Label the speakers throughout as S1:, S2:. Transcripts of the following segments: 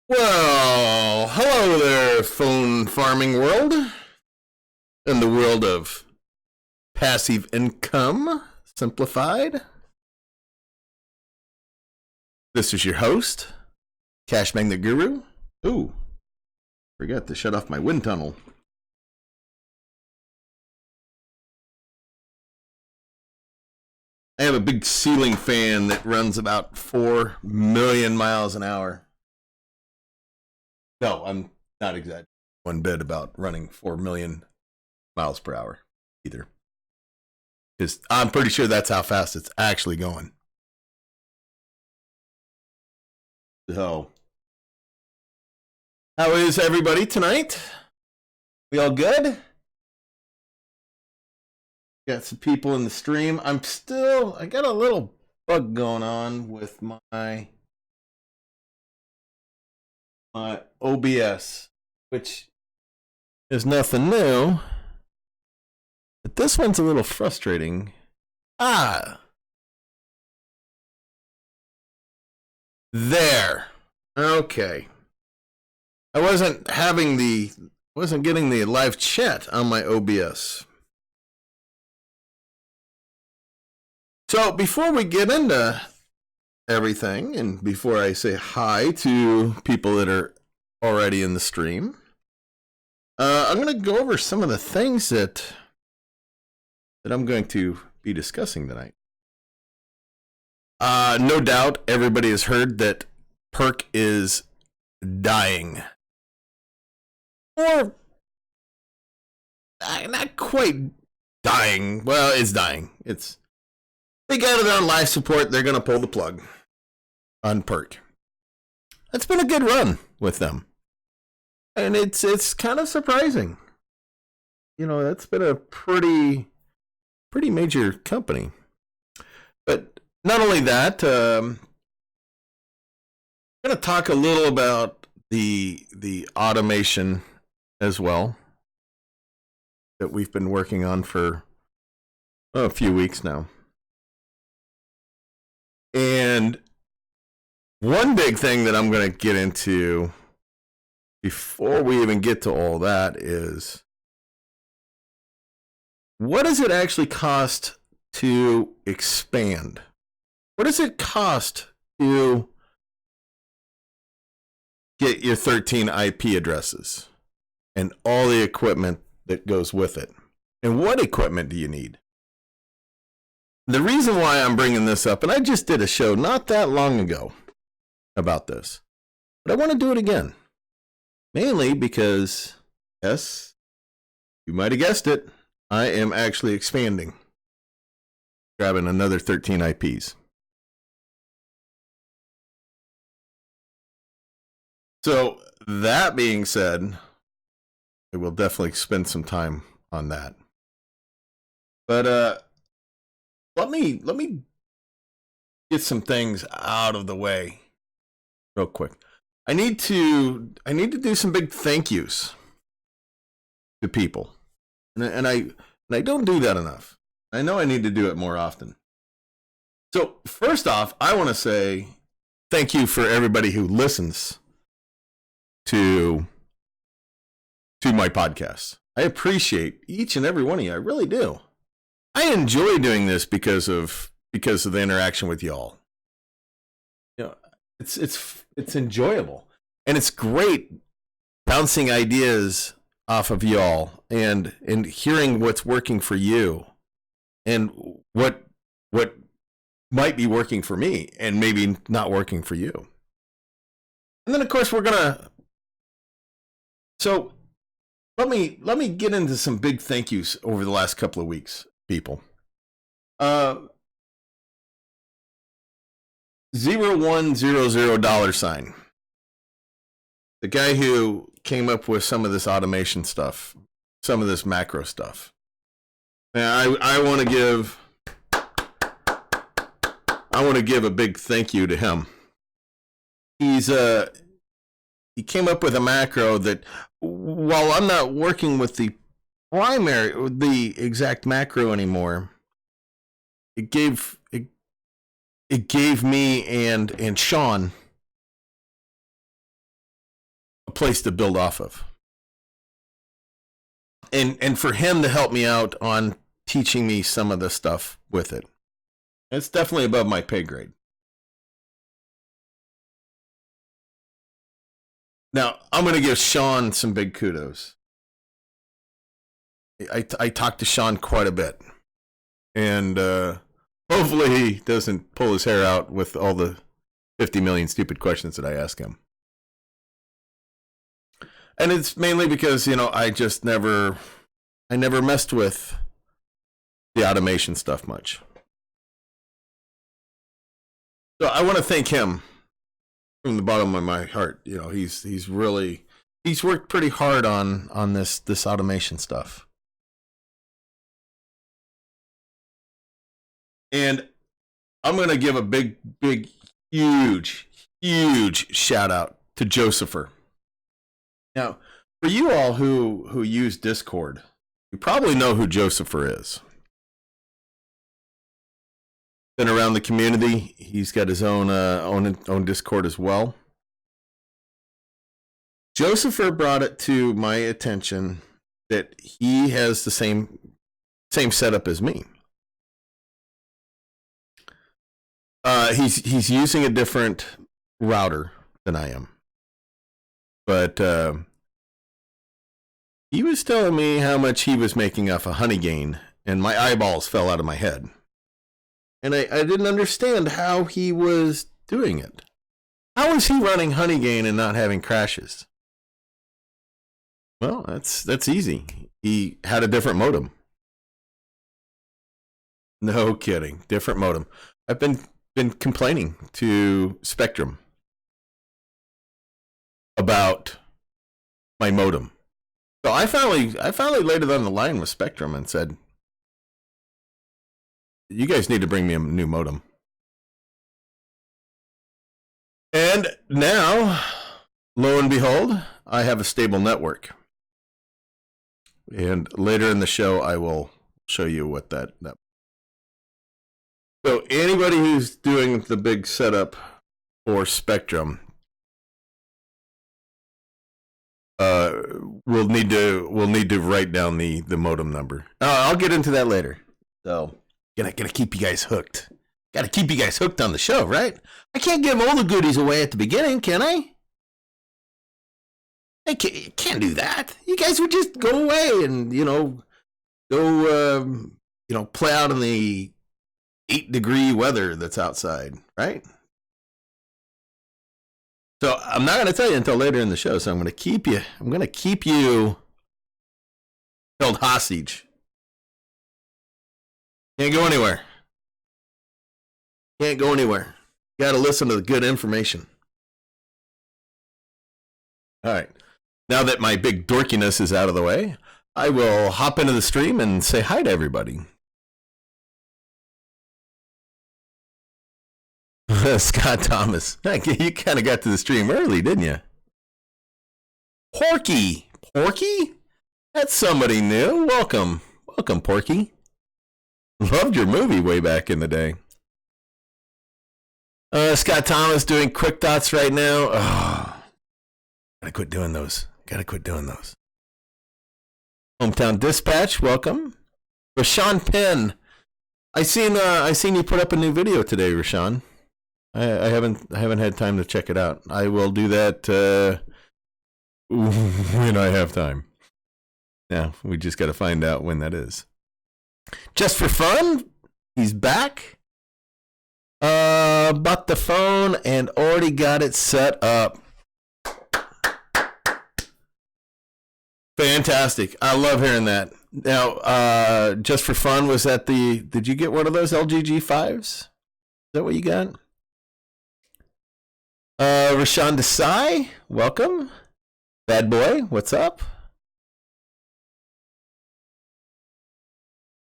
S1: Well, hello there, phone farming world, and the world of passive income simplified. This is your host, Cashmagnet Guru. Ooh, forgot to shut off my wind tunnel. I have a big ceiling fan that runs about 4 million miles an hour. No, I'm not exaggerating one bit about running 4 million miles per hour either. Because I'm pretty sure that's how fast it's actually going. So, how is everybody tonight? We all good? Got some people in the stream. I got a little bug going on with my OBS, which is nothing new, but this one's a little frustrating. There. Okay. I wasn't getting the live chat on my OBS. So before we get into everything, and before I say hi to people that are already in the stream, I'm going to go over some of the things that I'm going to be discussing tonight. No doubt everybody has heard that Perk is dying. Or not quite dying. Well, it's dying. They got it on life support. They're going to pull the plug on Perk. That's been a good run with them. And it's kind of surprising. You know, that's been a pretty major company. But not only that, I'm going to talk a little about the automation as well that we've been working on for a few weeks now. And one big thing that I'm going to get into before we even get to all that is, what does it actually cost to expand? What does it cost to get your 13 IP addresses and all the equipment that goes with it? And what equipment do you need? The reason why I'm bringing this up, and I just did a show not that long ago about this, but I want to do it again. Mainly because, yes, you might have guessed it, I am actually expanding. Grabbing another 13 IPs. So, that being said, I will definitely spend some time on that. But, let me get some things out of the way real quick. I need to do some big thank yous to people, and I don't do that enough. I know I need to do it more often. So first off, I want to say thank you for everybody who listens to my podcasts. I appreciate each and every one of you. I really do. I enjoy doing this because of the interaction with y'all. You know, it's enjoyable, and it's great bouncing ideas off of y'all and hearing what's working for you and what might be working for me and maybe not working for you. And then of course so let me get into some big thank yous over the last couple of weeks, people. 0100 $. The guy who came up with some of this automation stuff, some of this macro stuff. And I want to give a big thank you to him. He came up with a macro that, while I'm not working with the exact macro anymore, it gave me and Sean place to build off of. And for him to help me out on teaching me some of the stuff with it. It's definitely above my pay grade. Now, I'm going to give Sean some big kudos. I talked to Sean quite a bit. And hopefully he doesn't pull his hair out with all the 50 million stupid questions that I ask him. And it's mainly because, you know, I never messed with the automation stuff much. So I want to thank him from the bottom of my heart. You know, he's worked pretty hard on this automation stuff. And I'm going to give a big, huge shout out to Josepher. Now, for you all who use Discord, you probably know who Josepher is. Been around the community. He's got his own Discord as well. Josepher brought it to my attention that he has the same setup as me. He's using a different router than I am. But he was telling me how much he was making off of Honeygain, and my eyeballs fell out of my head. And I didn't understand how he was doing it. How is he running Honeygain and not having crashes? Well, that's easy. He had a different modem. No kidding. Different modem. I've been complaining to Spectrum about my modem. So I finally laid it on the line with Spectrum and said, you guys need to bring me a new modem. And now, lo and behold, I have a stable network. And later in the show, I will show you what that. So anybody who's doing the big setup for Spectrum will need to write down the modem number. I'll get into that later. So gotta keep you guys hooked. Gotta keep you guys hooked on the show, right? I can't give all the goodies away at the beginning, can I? I can't do that. You guys would just go away and go play out in the 8-degree weather that's outside, right? So I'm not going to tell you until later in the show. So I'm going to keep you held hostage. Can't go anywhere. Can't go anywhere. You got to listen to the good information. All right. Now that my big dorkiness is out of the way, I will hop into the stream and say hi to everybody. Scott Thomas. You kind of got to the stream early, didn't you? Porky. Porky? That's somebody new. Welcome. Welcome, Porky. Loved your movie way back in the day. Scott Thomas doing quick dots right now. Oh, gotta quit doing those. Hometown Dispatch, welcome. Rashawn Penn. I seen you put up a new video today, Rashawn. I haven't had time to check it out. I will do that when I have time. Yeah, we just got to find out when that is. Just for fun, he's back. Bought the phone and already got it set up. Fantastic. I love hearing that. Now, just for fun, was that did you get one of those LG G5s? Is that what you got? Rashawn Desai, welcome. Bad boy, what's up?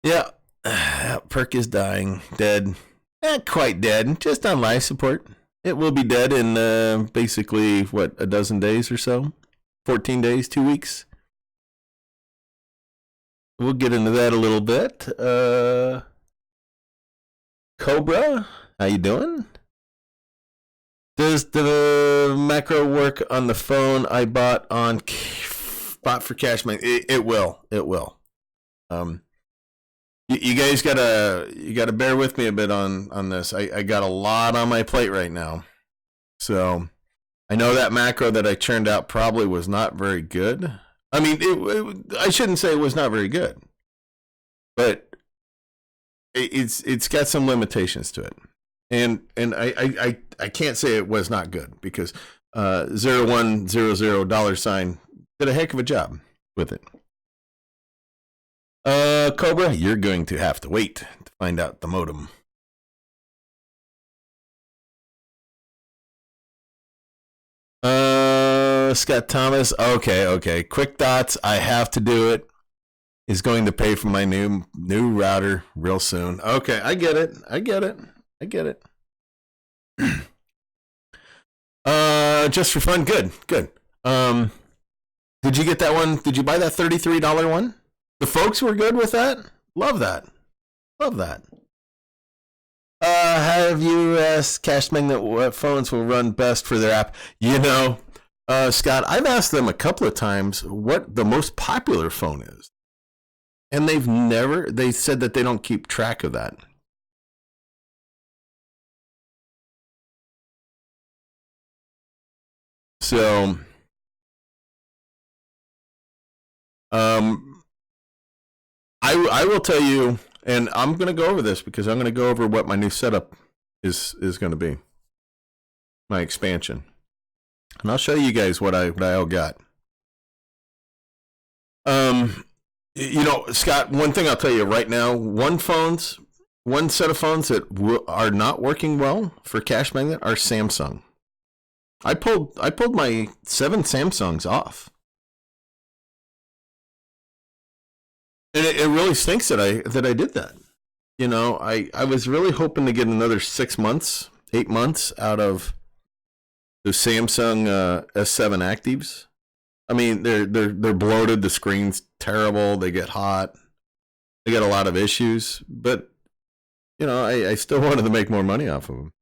S1: Yeah, Perk is dying, dead. Not quite dead, just on life support. It will be dead in basically, a dozen days or so? 14 days, 2 weeks? We'll get into that a little bit. Cobra, how you doing? Does the macro work on the phone I bought for Cashmagnet? It will. You guys gotta bear with me a bit on this. I got a lot on my plate right now, so I know that macro that I churned out probably was not very good. I mean, I shouldn't say it was not very good, but it's got some limitations to it, and I can't say it was not good because $0100 did a heck of a job with it. Cobra, you're going to have to wait to find out the modem. Scott Thomas. Okay. Quick Dots. I have to do it. Is going to pay for my new router real soon. Okay, I get it. Just for fun. Good. Did you get that one? Did you buy that $33 one? The folks were good with that. Love that. Have you asked Cashmagnet what phones will run best for their app? Scott, I've asked them a couple of times what the most popular phone is. And they said that they don't keep track of that. So, I will tell you, and I'm going to go over this because I'm going to go over what my new setup is going to be. My expansion. And I'll show you guys what I all got. Scott, one thing I'll tell you right now, one set of phones that are not working well for Cashmagnet are Samsung. I pulled my 7 Samsungs off. And it really stinks that I did that. I was really hoping to get another 6 months, 8 months out of the Samsung S7 Actives. I mean, they're bloated. The screen's terrible. They get hot. They got a lot of issues. But I still wanted to make more money off of them.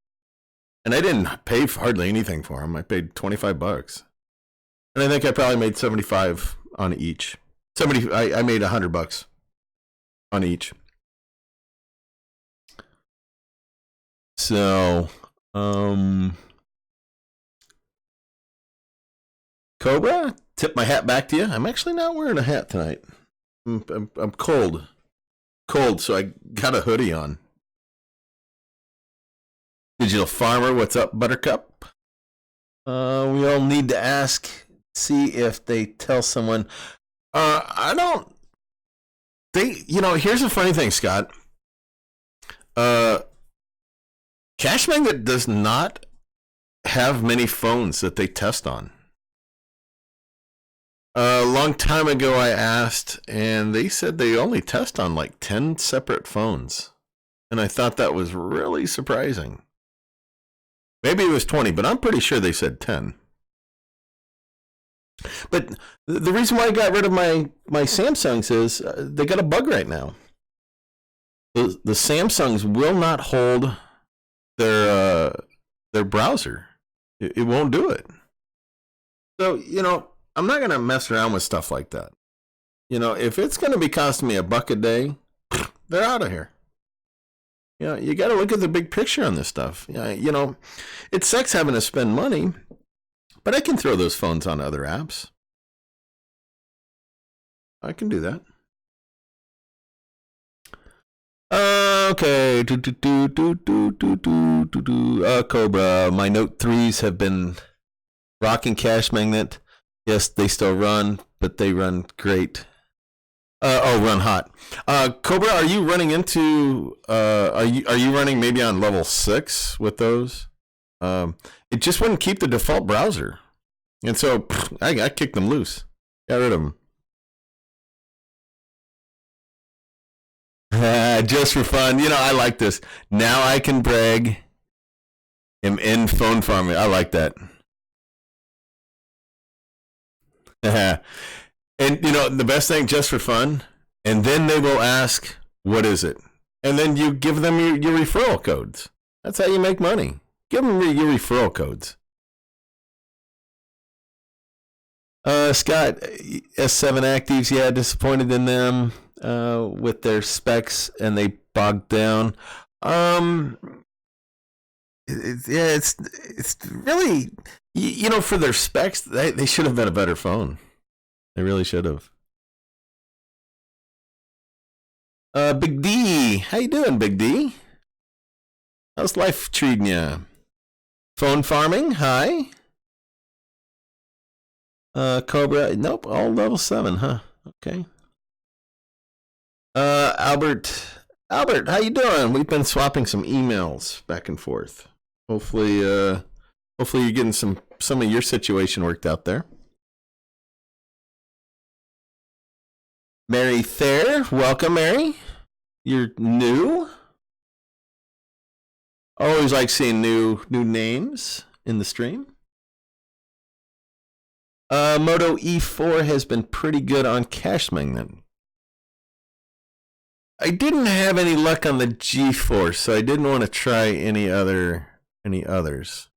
S1: And I didn't pay hardly anything for them. I paid $25, and I think I probably made $75 on each. I made $100 on each. So, Cobra, tip my hat back to you. I'm actually not wearing a hat tonight. I'm cold, so I got a hoodie on. Digital Farmer, what's up, Buttercup? We all need to see if they tell someone. Here's the funny thing, Scott. Cashmagnet does not have many phones that they test on. A long time ago I asked, and they said they only test on like 10 separate phones. And I thought that was really surprising. Maybe it was 20, but I'm pretty sure they said 10. But the reason why I got rid of my Samsungs is they got a bug right now. The Samsungs will not hold their browser. It won't do it. So, I'm not going to mess around with stuff like that. If it's going to be costing me $1 a day, they're out of here. You got to look at the big picture on this stuff. It sucks having to spend money, but I can throw those phones on other apps. I can do that. Okay. Cobra, my Note 3s have been rocking Cashmagnet. Yes, they still run, but they run great. Run hot. Cobra, are you running into? Are you running maybe on level 6 with those? It just wouldn't keep the default browser, and so I kicked them loose. Got rid of them. Just for fun, I like this. Now I can brag. I'm in phone farming. I like that. And the best thing, just for fun, and then they will ask, what is it? And then you give them your referral codes. That's how you make money. Give them your referral codes. Scott, S7 Actives, yeah, disappointed in them with their specs, and they bogged down. It's really, for their specs, they should have been a better phone. They really should have. Big D, how you doing, Big D? How's life treating you? Phone farming, hi. Cobra, nope, all level 7, huh? Okay. Albert, how you doing? We've been swapping some emails back and forth. Hopefully you're getting some of your situation worked out there. Mary Thayer, welcome, Mary. You're new. Always like seeing new names in the stream. Moto E4 has been pretty good on Cashmagnet. I didn't have any luck on the G4, so I didn't want to try any others.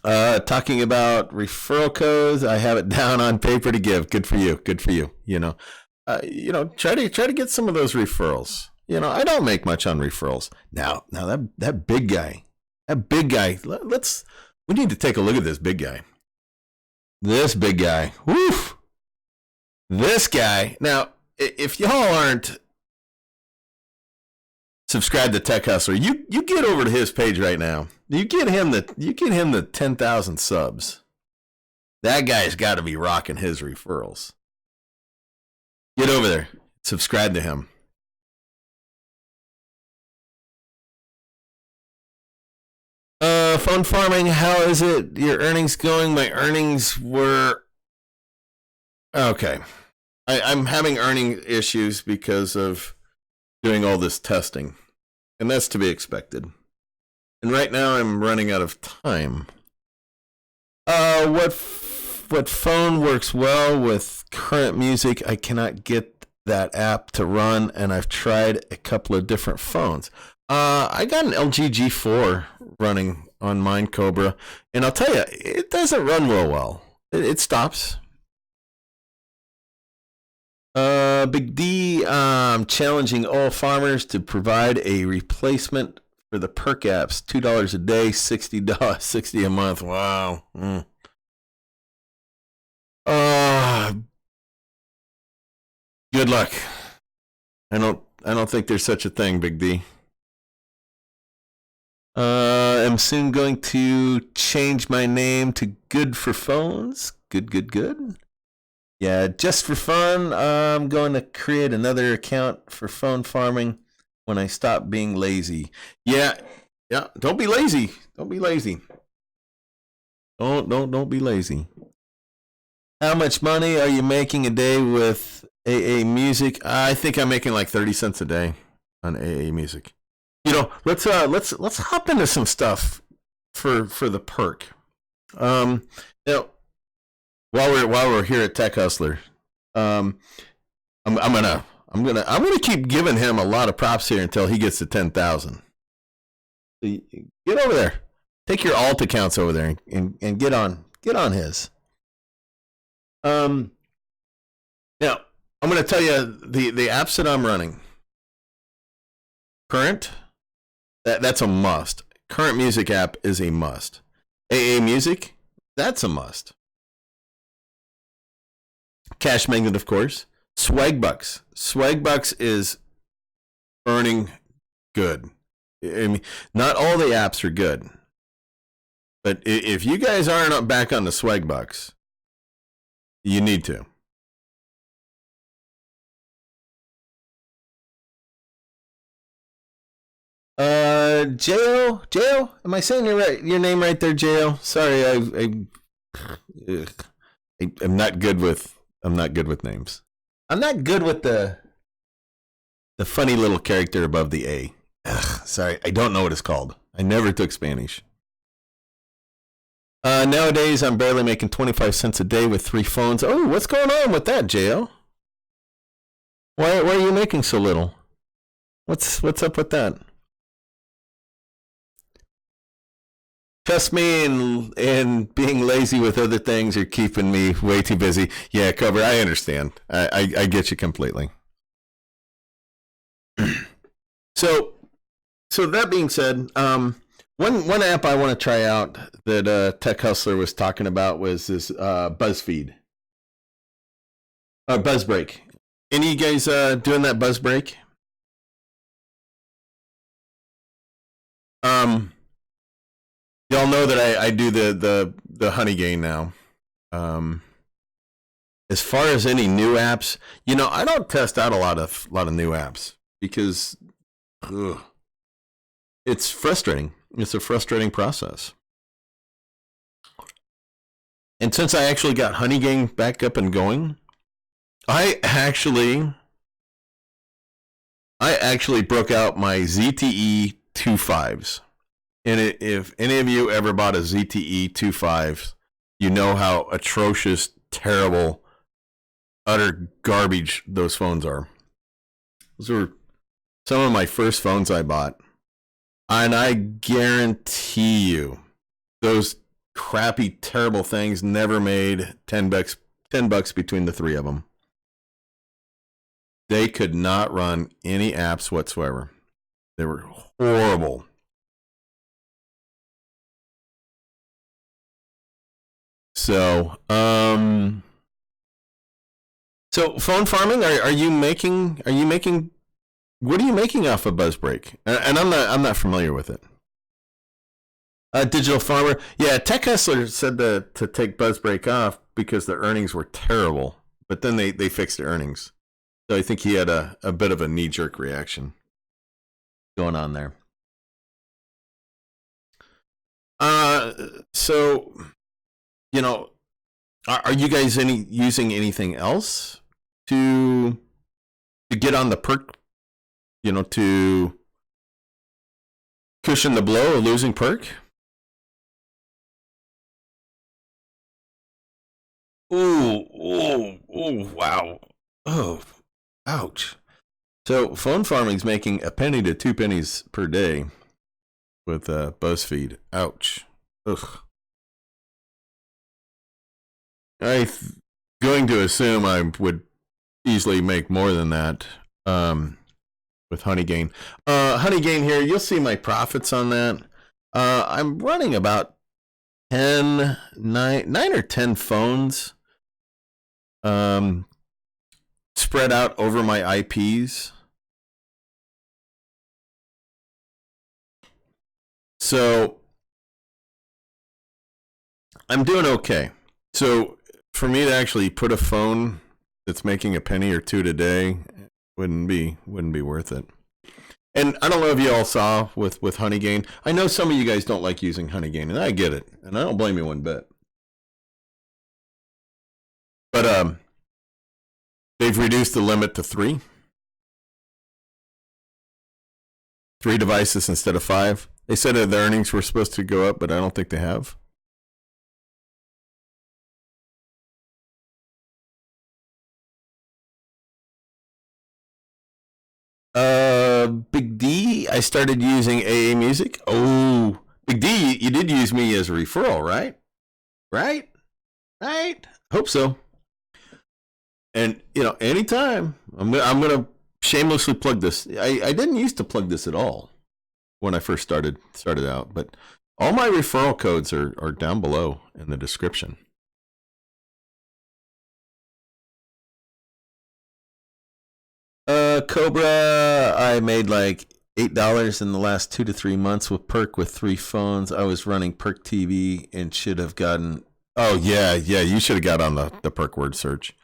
S1: Talking about referral codes, I have it down on paper to give. Good for you. Try to get some of those referrals. I don't make much on referrals. Now that big guy. We need to take a look at this big guy. This big guy. Woof. This guy. Now, if y'all aren't subscribed to Tech Hustler, you get over to his page right now. You get him the 10,000 subs. That guy's got to be rocking his referrals. Get over there. Subscribe to him. Phone farming, how is it? Your earnings going? My earnings were... Okay. I'm having earning issues because of doing all this testing. And that's to be expected. And right now I'm running out of time. What phone works well with current music? I cannot get that app to run, and I've tried a couple of different phones. I got an LG G4 running on mine, Cobra, and I'll tell you, it doesn't run real well. It stops. Big D, challenging all farmers to provide a replacement for the perk apps. $2 a day, $60 a month. Wow. Good luck. I don't think there's such a thing, Big D. I'm soon going to change my name to Good for Phones. Good. Yeah, just for fun, I'm going to create another account for phone farming when I stop being lazy. Yeah. Don't be lazy. Don't be lazy. Don't be lazy. How much money are you making a day with AA Music? I think I'm making like 30 cents a day on AA Music. Let's hop into some stuff for the perk. While we're here at Tech Hustler, I'm gonna keep giving him a lot of props here until he gets to 10,000. So get over there, take your alt accounts over there and get on his. Now I'm gonna tell you the apps that I'm running. Current, that's a must. Current Music app is a must. AA Music, that's a must. Cashmagnet, of course. Swagbucks. Swagbucks is earning good. I mean, not all the apps are good. But if you guys aren't back on the Swagbucks, you need to. Jo, am I saying your name right there, Jo? Sorry, I'm not good with names. I'm not good with the funny little character above the A. Sorry, I don't know what it's called. I never took Spanish. Nowadays, I'm barely making 25 cents a day with 3 phones. Oh, what's going on with that, Jo? Why are you making so little? What's up with that? trust me, and being lazy with other things are keeping me way too busy. Yeah, Cobra, I understand. I get you completely. So that being said, one app I want to try out that Tech Hustler was talking about was this BuzzFeed. BuzzBreak. Any of you guys doing that BuzzBreak? Y'all know that I do the Honeygain now. As far as any new apps, I don't test out a lot of new apps because it's frustrating. It's a frustrating process. And since I actually got Honeygain back up and going, I actually broke out my ZTE 2.5s. And if any of you ever bought a ZTE 2.5, you know how atrocious, terrible, utter garbage those phones are. Those were some of my first phones I bought. And I guarantee you, those crappy, terrible things never made $10 between the three of them. They could not run any apps whatsoever. They were horrible. So phone farming, are you making what are you making off of BuzzBreak? And I'm not familiar with it. Digital Farmer, yeah, Tech Hustler said to take BuzzBreak off because the earnings were terrible, but then they fixed the earnings. So I think he had a bit of a knee-jerk reaction going on there. So, are you guys using anything else to get on the perk, to cushion the blow of losing perk? Ooh, wow. Oh, ouch. So phone farming's making a penny to 2 pennies per day with BuzzFeed. Ouch. Ugh. I'm going to assume I would easily make more than that with Honeygain. Honeygain here, you'll see my profits on that. I'm running about 9 or 10 phones spread out over my IPs. So I'm doing okay. So for me to actually put a phone that's making a penny or two today wouldn't be worth it. And I don't know if you all saw with Honeygain. I know some of you guys don't like using Honeygain, and I get it, and I don't blame you one bit. But they've reduced the limit to 3 devices instead of 5. They said that the earnings were supposed to go up, but I don't think they have. Big D, I started using AA Music. Oh, Big D, you did use me as a referral, right? Right? Hope so. And, anytime, I'm going to shamelessly plug this. I didn't used to plug this at all when I first started out, but all my referral codes are down below in the description. Cobra, I made like $8 in the last 2 to 3 months with perk with 3 phones. I was running perk TV and should have gotten. Oh yeah, you should have got on the perk word search.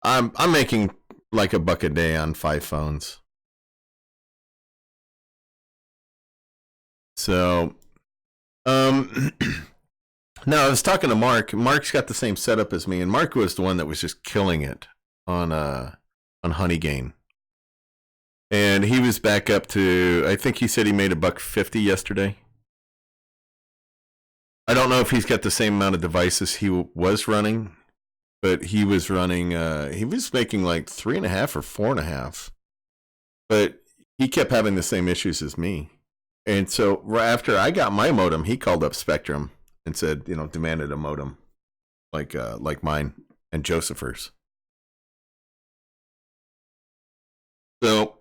S1: I'm making like $1 a day on 5 phones. So, now I was talking to Mark. Mark's got the same setup as me, and Mark was the one that was just killing it on Honeygain. And he was back up to, I think he said he made $1.50 yesterday. I don't know if he's got the same amount of devices he was running, but he was running, he was making like 3.5 or 4.5. But he kept having the same issues as me. And so right after I got my modem, he called up Spectrum and said, demanded a modem like mine and Josepher's. So,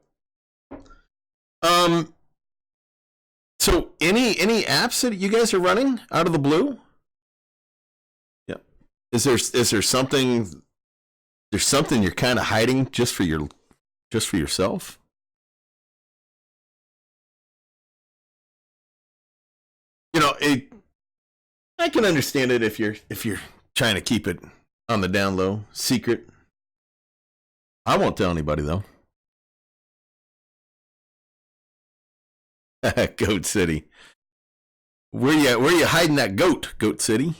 S1: so any apps that you guys are running out of the blue? Yeah. Is there something? There's something you're kind of hiding just for yourself? I can understand it if you're trying to keep it on the down low, secret. I won't tell anybody though. Goat City. Where you hiding that goat, Goat City?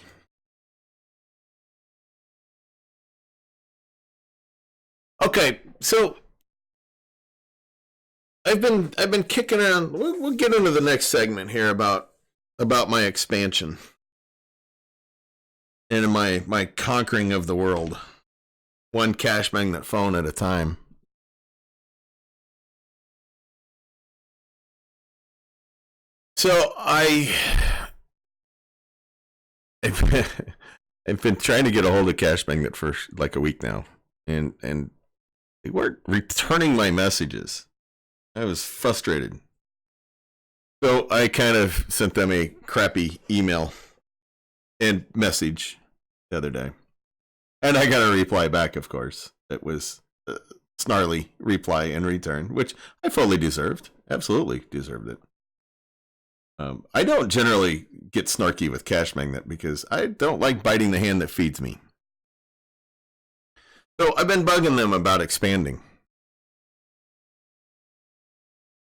S1: Okay, so I've been kicking around. We'll get into the next segment here about my expansion and my conquering of the world, one cash magnet phone at a time. So I've been trying to get a hold of Cashmagnet for like a week now, and they weren't returning my messages. I was frustrated. So I kind of sent them a crappy email and message the other day. And I got a reply back, of course. It was a snarly reply in return, which I fully deserved. Absolutely deserved it. I don't generally get snarky with Cashmagnet because I don't like biting the hand that feeds me. So I've been bugging them about expanding.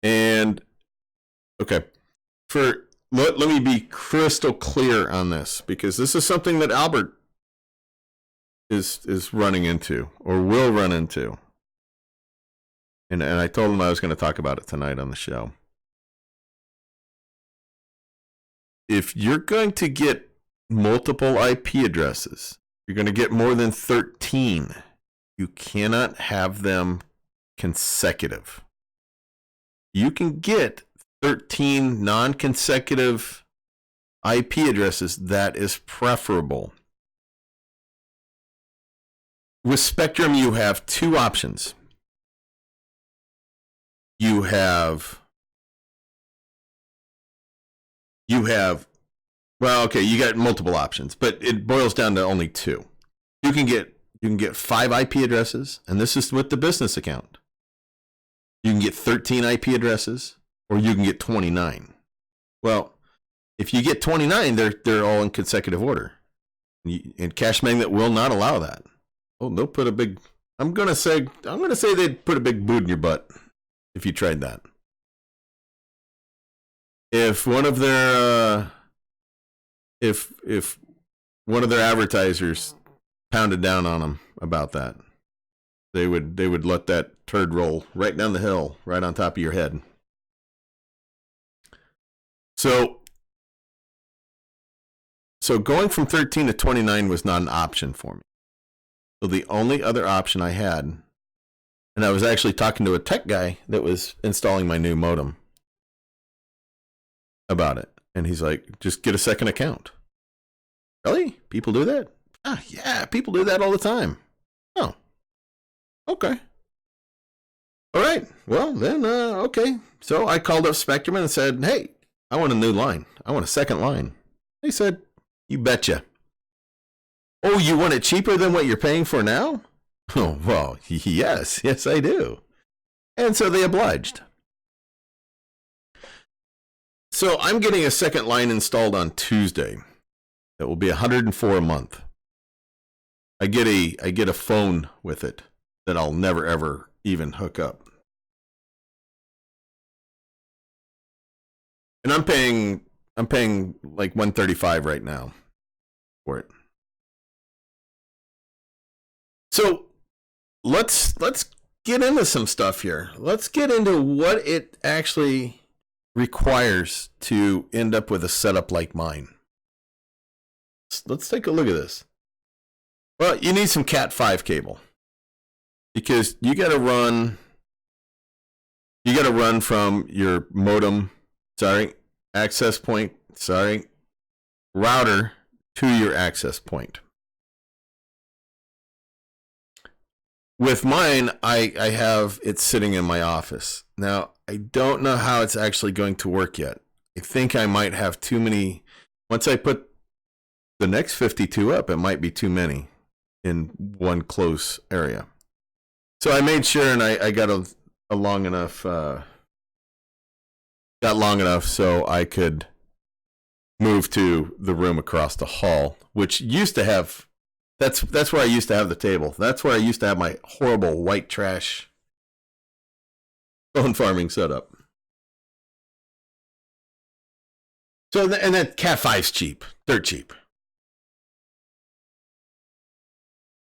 S1: And okay, let me be crystal clear on this, because this is something that Albert is running into or will run into. And I told him I was going to talk about it tonight on the show. If you're going to get multiple IP addresses, you're going to get more than 13. You cannot have them consecutive. You can get 13 non-consecutive IP addresses. That is preferable. With Spectrum, you have two options. You have, well, okay, you got multiple options, but it boils down to only two. You can get 5 IP addresses, and this is with the business account. You can get 13 IP addresses, or you can get 29. Well, if you get 29, they're all in consecutive order. And Cashmagnet will not allow that. Oh, they'll put a big, I'm gonna say they'd put a big boot in your butt if you tried that. If one of their if one of their advertisers pounded down on them about that, they would let that turd roll right down the hill, right on top of your head. So going from 13 to 29 was not an option for me. So the only other option I had, and I was actually talking to a tech guy that was installing my new modem about it. And he's like, just get a second account. Really? People do that? Ah, yeah, people do that all the time. Oh, okay. All right. Well, then, okay. So I called up Spectrum and said, hey, I want a new line. I want a second line. They said, you betcha. Oh, you want it cheaper than what you're paying for now? Oh, well, yes, I do. And so they obliged. So I'm getting a second line installed on Tuesday. That will be $104 a month. I get a phone with it that I'll never ever even hook up. And I'm paying like $135 right now for it. So let's get into some stuff here. Let's get into what it actually requires to end up with a setup like mine. Let's take a look at this. Well, you need some Cat 5 cable, because you got to run from your modem sorry, access point, sorry, router to your access point. With mine, I have it sitting in my office. Now, I don't know how it's actually going to work yet. I think I might have too many. Once I put the next 52 up, it might be too many in one close area. So I made sure, and I got a long enough, got long enough so I could move to the room across the hall, which used to have, that's where I used to have the table. That's where I used to have my horrible white trash phone farming setup. So, and that Cat 5's cheap, dirt cheap.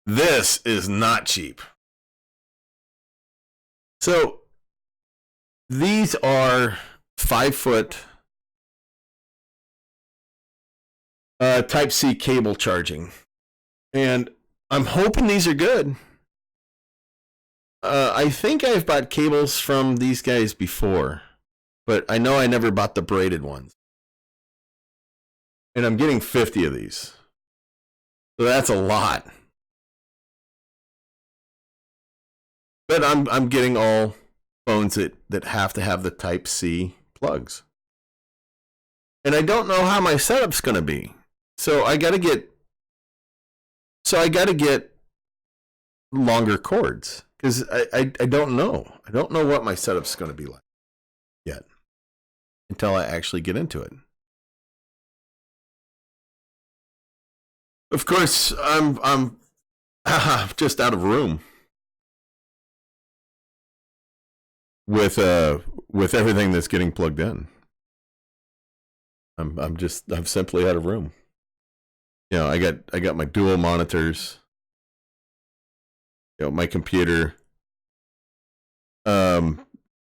S1: This is not cheap. So these are 5-foot Type-C cable charging. And I'm hoping these are good. I think I've bought cables from these guys before, but I know I never bought the braided ones. And I'm getting 50 of these. So that's a lot. But I'm getting all phones that have to have the Type-C plugs. And I don't know how my setup's going to be. So I got to get longer cords because I don't know. I don't know what my setup's going to be like yet until I actually get into it. Of course, I'm just out of room with everything that's getting plugged in. I'm simply out of room. You know, I got my dual monitors. You know, my computer. You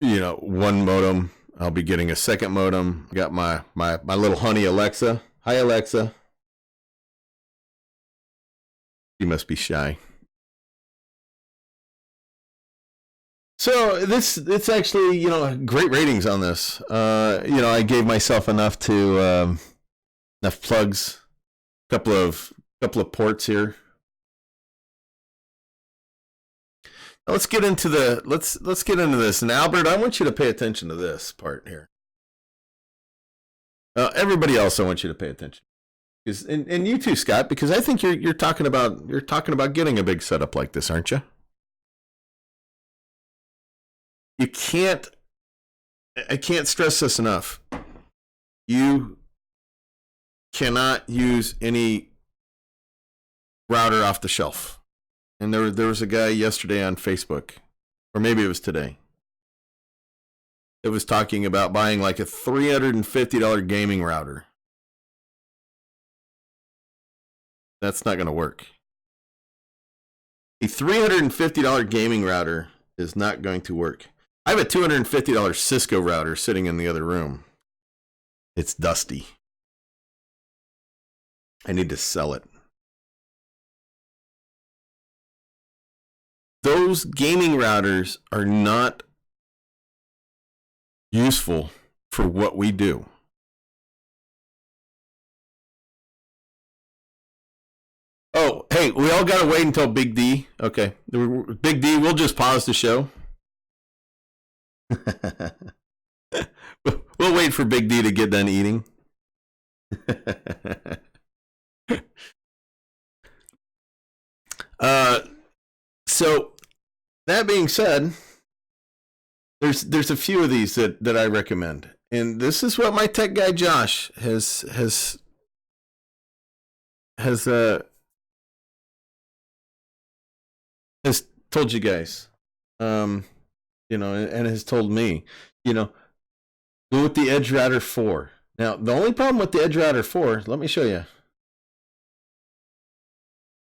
S1: know, one modem. I'll be getting a second modem. I got my little honey Alexa. Hi Alexa. You must be shy. So it's actually, you know, great ratings on this. You know, I gave myself enough to enough plugs, couple of ports here. Now let's get into let's get into this. And Albert, I want you to pay attention to this part here. Everybody else, I want you to pay attention. And you too, Scott, because I think you're talking about getting a big setup like this, aren't you? I can't stress this enough. You cannot use any router off the shelf. And there was a guy yesterday on Facebook, or maybe it was today, that was talking about buying like a $350 gaming router. That's not going to work. A $350 gaming router is not going to work. I have a $250 Cisco router sitting in the other room. It's dusty. I need to sell it. Those gaming routers are not useful for what we do. Oh, hey, we all got to wait until Big D. Okay. Big D, we'll just pause the show. We'll wait for Big D to get done eating. So that being said, there's a few of these that I recommend. And this is what my tech guy Josh has told you guys, you know, and has told me, you know, go with the Edge Router 4. Now, the only problem with the Edge Router 4, let me show you.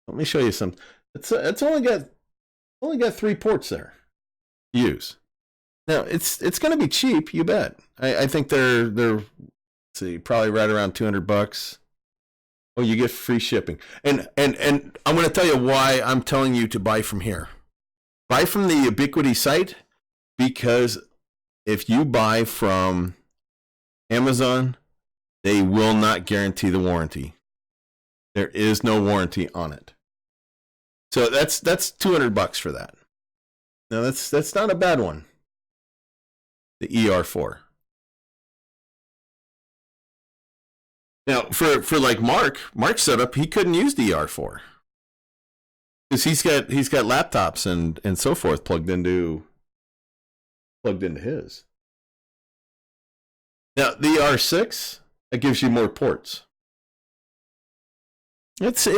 S1: Let me show you some. It's only got 3 ports there to use. Now, it's going to be cheap, you bet. I think they're let's see, probably right around $200. Oh, you get free shipping. And I'm going to tell you why I'm telling you to buy from here. Buy from the Ubiquiti site, because if you buy from Amazon, they will not guarantee the warranty. There is no warranty on it. So that's $200 for that. Now that's not a bad one. The ER4. Now for like Mark's setup, he couldn't use the ER4 because he's got laptops and so forth plugged into his. Now the ER6, that gives you more ports. It's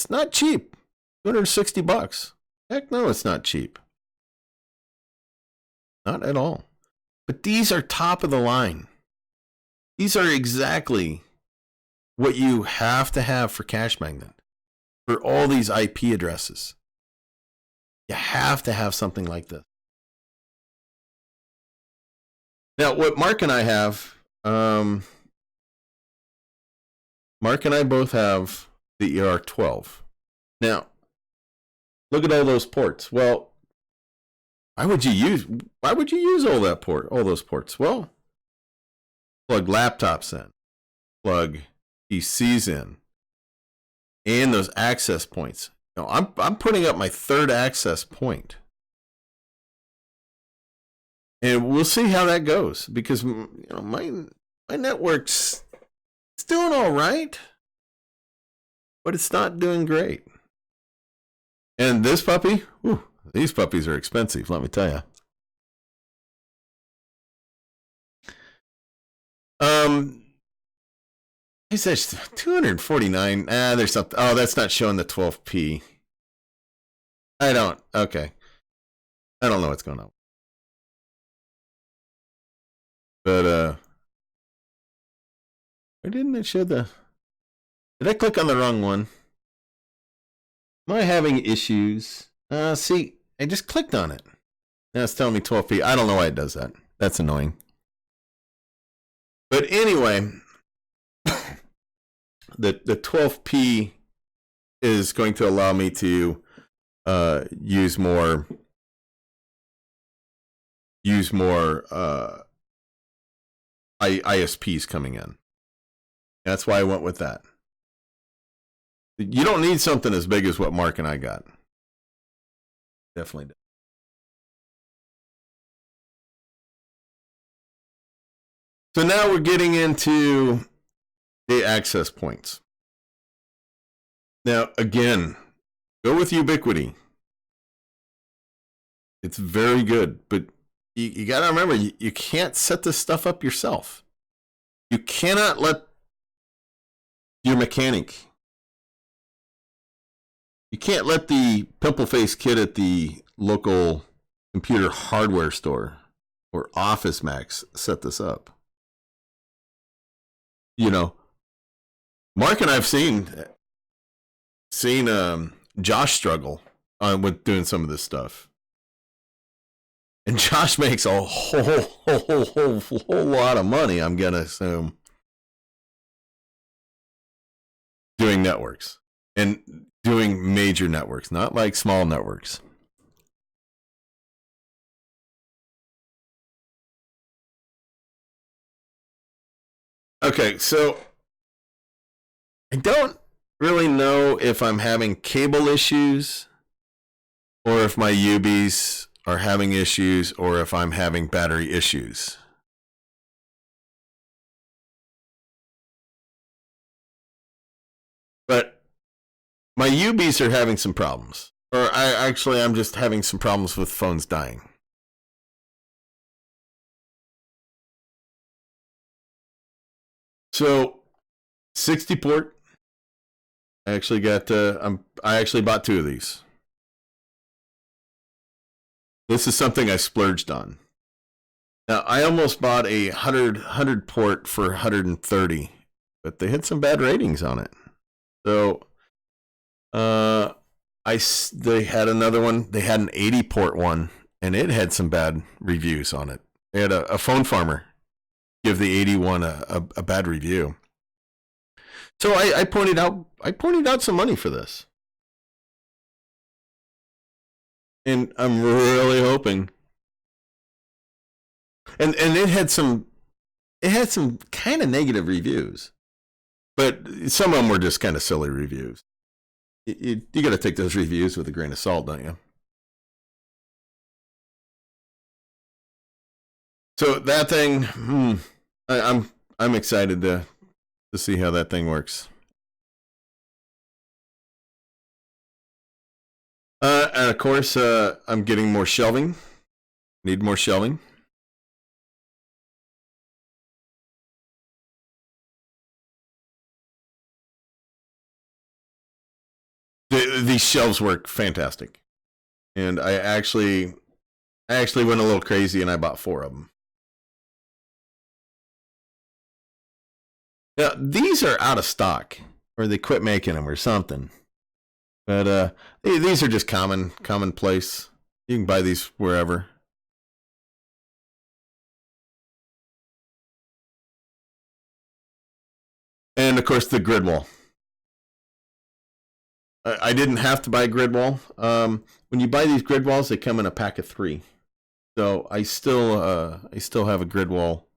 S1: not cheap. $260. Heck no, it's not cheap. Not at all. But these are top of the line. These are exactly what you have to have for Cashmagnet. For all these IP addresses. You have to have something like this. Now, what Mark and I have, Mark and I both have the ER12. Now, look at all those ports. Well, why would you use all those ports? Well, plug laptops in, plug PCs in, and those access points. Now, I'm putting up my third access point. And we'll see how that goes because my network's doing all right, but it's not doing great. And this puppy, these puppies are expensive, let me tell you. He says $249. There's something. Oh, that's not showing the 12p. Okay. I don't know what's going on. But why didn't it show the? Did I click on the wrong one? Am I having issues? See, I just clicked on it. Now it's telling me 12p. I don't know why it does that. That's annoying. But anyway, the 12p is going to allow me to use more ISPs coming in. That's why I went with that. You don't need something as big as what Mark and I got. Definitely do. So now we're getting into the access points. Now, again, go with Ubiquiti. It's very good, but you got to remember, you can't set this stuff up yourself. You cannot let your mechanic, you can't let the pimple-faced kid at the local computer hardware store or Office Max set this up. Mark and I have seen Josh struggle with doing some of this stuff. And Josh makes a whole lot of money, I'm going to assume, doing networks. And doing major networks, not like small networks. Okay, so I don't really know if I'm having cable issues or if my UBs are having issues or if I'm having battery issues. But my UBs are having some problems. Or I'm just having some problems with phones dying. So 60 port. I actually bought 2 of these. This is something I splurged on. Now, I almost bought a 100 port for 130, but they had some bad ratings on it. So, they had another one. They had an 80 port one, and it had some bad reviews on it. They had a phone farmer give the 81 a bad review. So I pointed out some money for this. And I'm really hoping. And it had some it had some kind of negative reviews, but some of them were just kind of silly reviews. You got to take those reviews with a grain of salt, don't you? So that thing, I'm excited to see how that thing works. And of course, I'm getting more shelving. Need more shelving. These shelves work fantastic, and I actually went a little crazy and I bought 4 of them. Now these are out of stock, or they quit making them or something. But these are just commonplace. You can buy these wherever. And of course the grid wall. I didn't have to buy a grid wall. When you buy these grid walls, they come in a pack of 3. So I still have a grid wall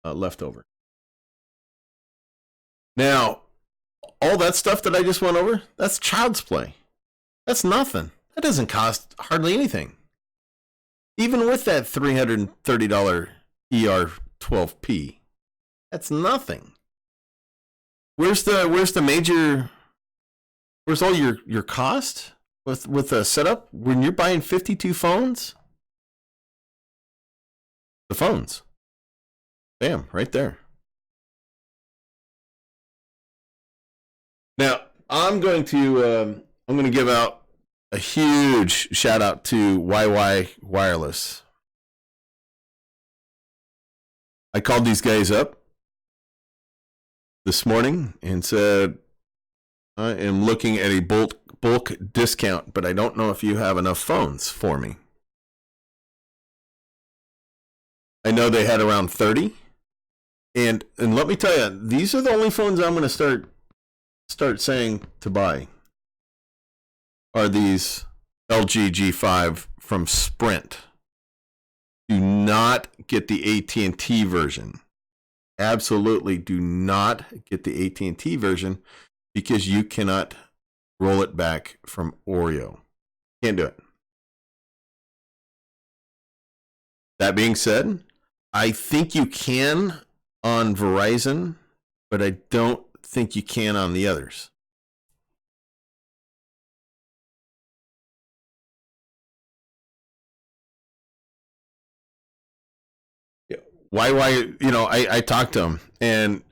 S1: left over. Now, all that stuff that I just went over, that's child's play. That's nothing. That doesn't cost hardly anything. Even with that $330 ER12P, that's nothing. Where's all your cost with a setup when you're buying 52 phones? The phones. Bam, right there. Now, I'm going to give out a huge shout out to YY Wireless. I called these guys up this morning and said, I am looking at a bulk discount, but I don't know if you have enough phones for me. I know they had around 30. And let me tell you, these are the only phones I'm going to start saying to buy. Are these LG G5 from Sprint. Do not get the AT&T version. Absolutely do not get the AT&T version, because you cannot roll it back from Oreo. Can't do it. That being said, I think you can on Verizon, but I don't think you can on the others. Why, I talked to him and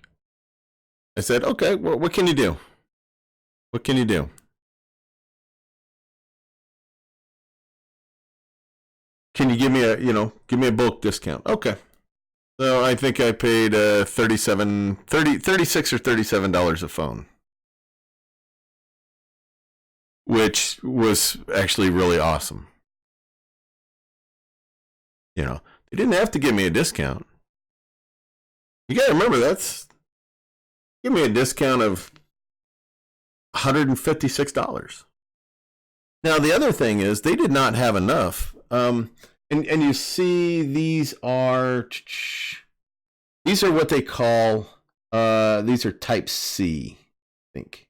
S1: I said, okay, well, what can you do? What can you do? Can you give me a bulk discount? Okay. So I think I paid $36 or $37 a phone, which was actually really awesome. They didn't have to give me a discount. You got to remember, give me a discount of $156. Now, the other thing is they did not have enough. And you see these are what they call, these are type C, I think.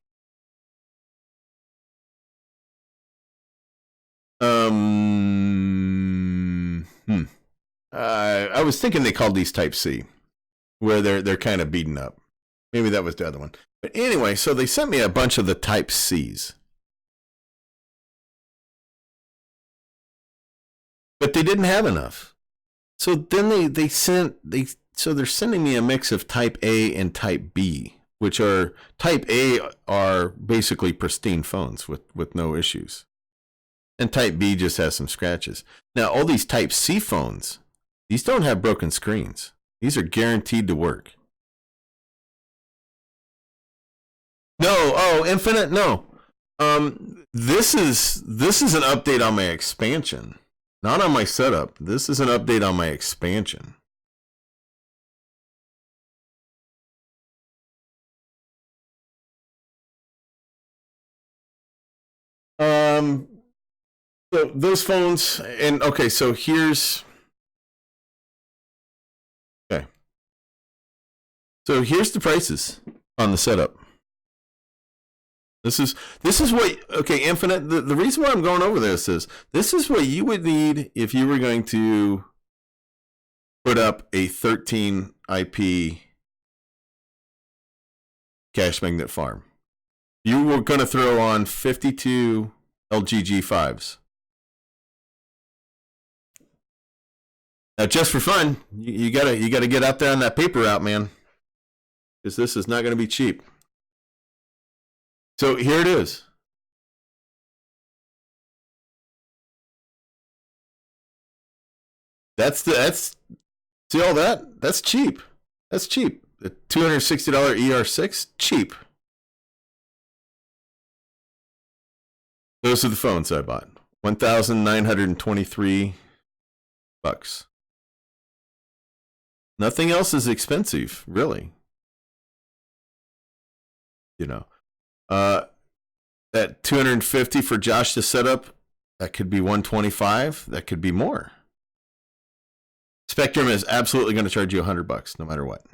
S1: I was thinking they called these type C, where they're kind of beaten up. Maybe that was the other one. But anyway, so they sent me a bunch of the type C's. But they didn't have enough. So then they're sending me a mix of type A and type B, which are type A are basically pristine phones with no issues. And type B just has some scratches. Now, all these type C phones, these don't have broken screens. These are guaranteed to work. No, Infinite, no. This is an update on my expansion. Not on my setup. This is an update on my expansion. So those phones, and okay, so here's, okay. So here's the prices on the setup. This is what, okay, Infinite, the reason why I'm going over this is what you would need if you were going to put up a 13 IP Cashmagnet farm. You were going to throw on 52 LGG5s. Now, just for fun, you gotta get out there on that paper route, man, because this is not going to be cheap. So here it is. See all that? That's cheap. That's cheap. The $260 ER6, cheap. Those are the phones I bought. $1,923. Nothing else is expensive, really. You know. That $250 for Josh to set up, that could be $125. That could be more. Spectrum is absolutely going to charge you $100 no matter what.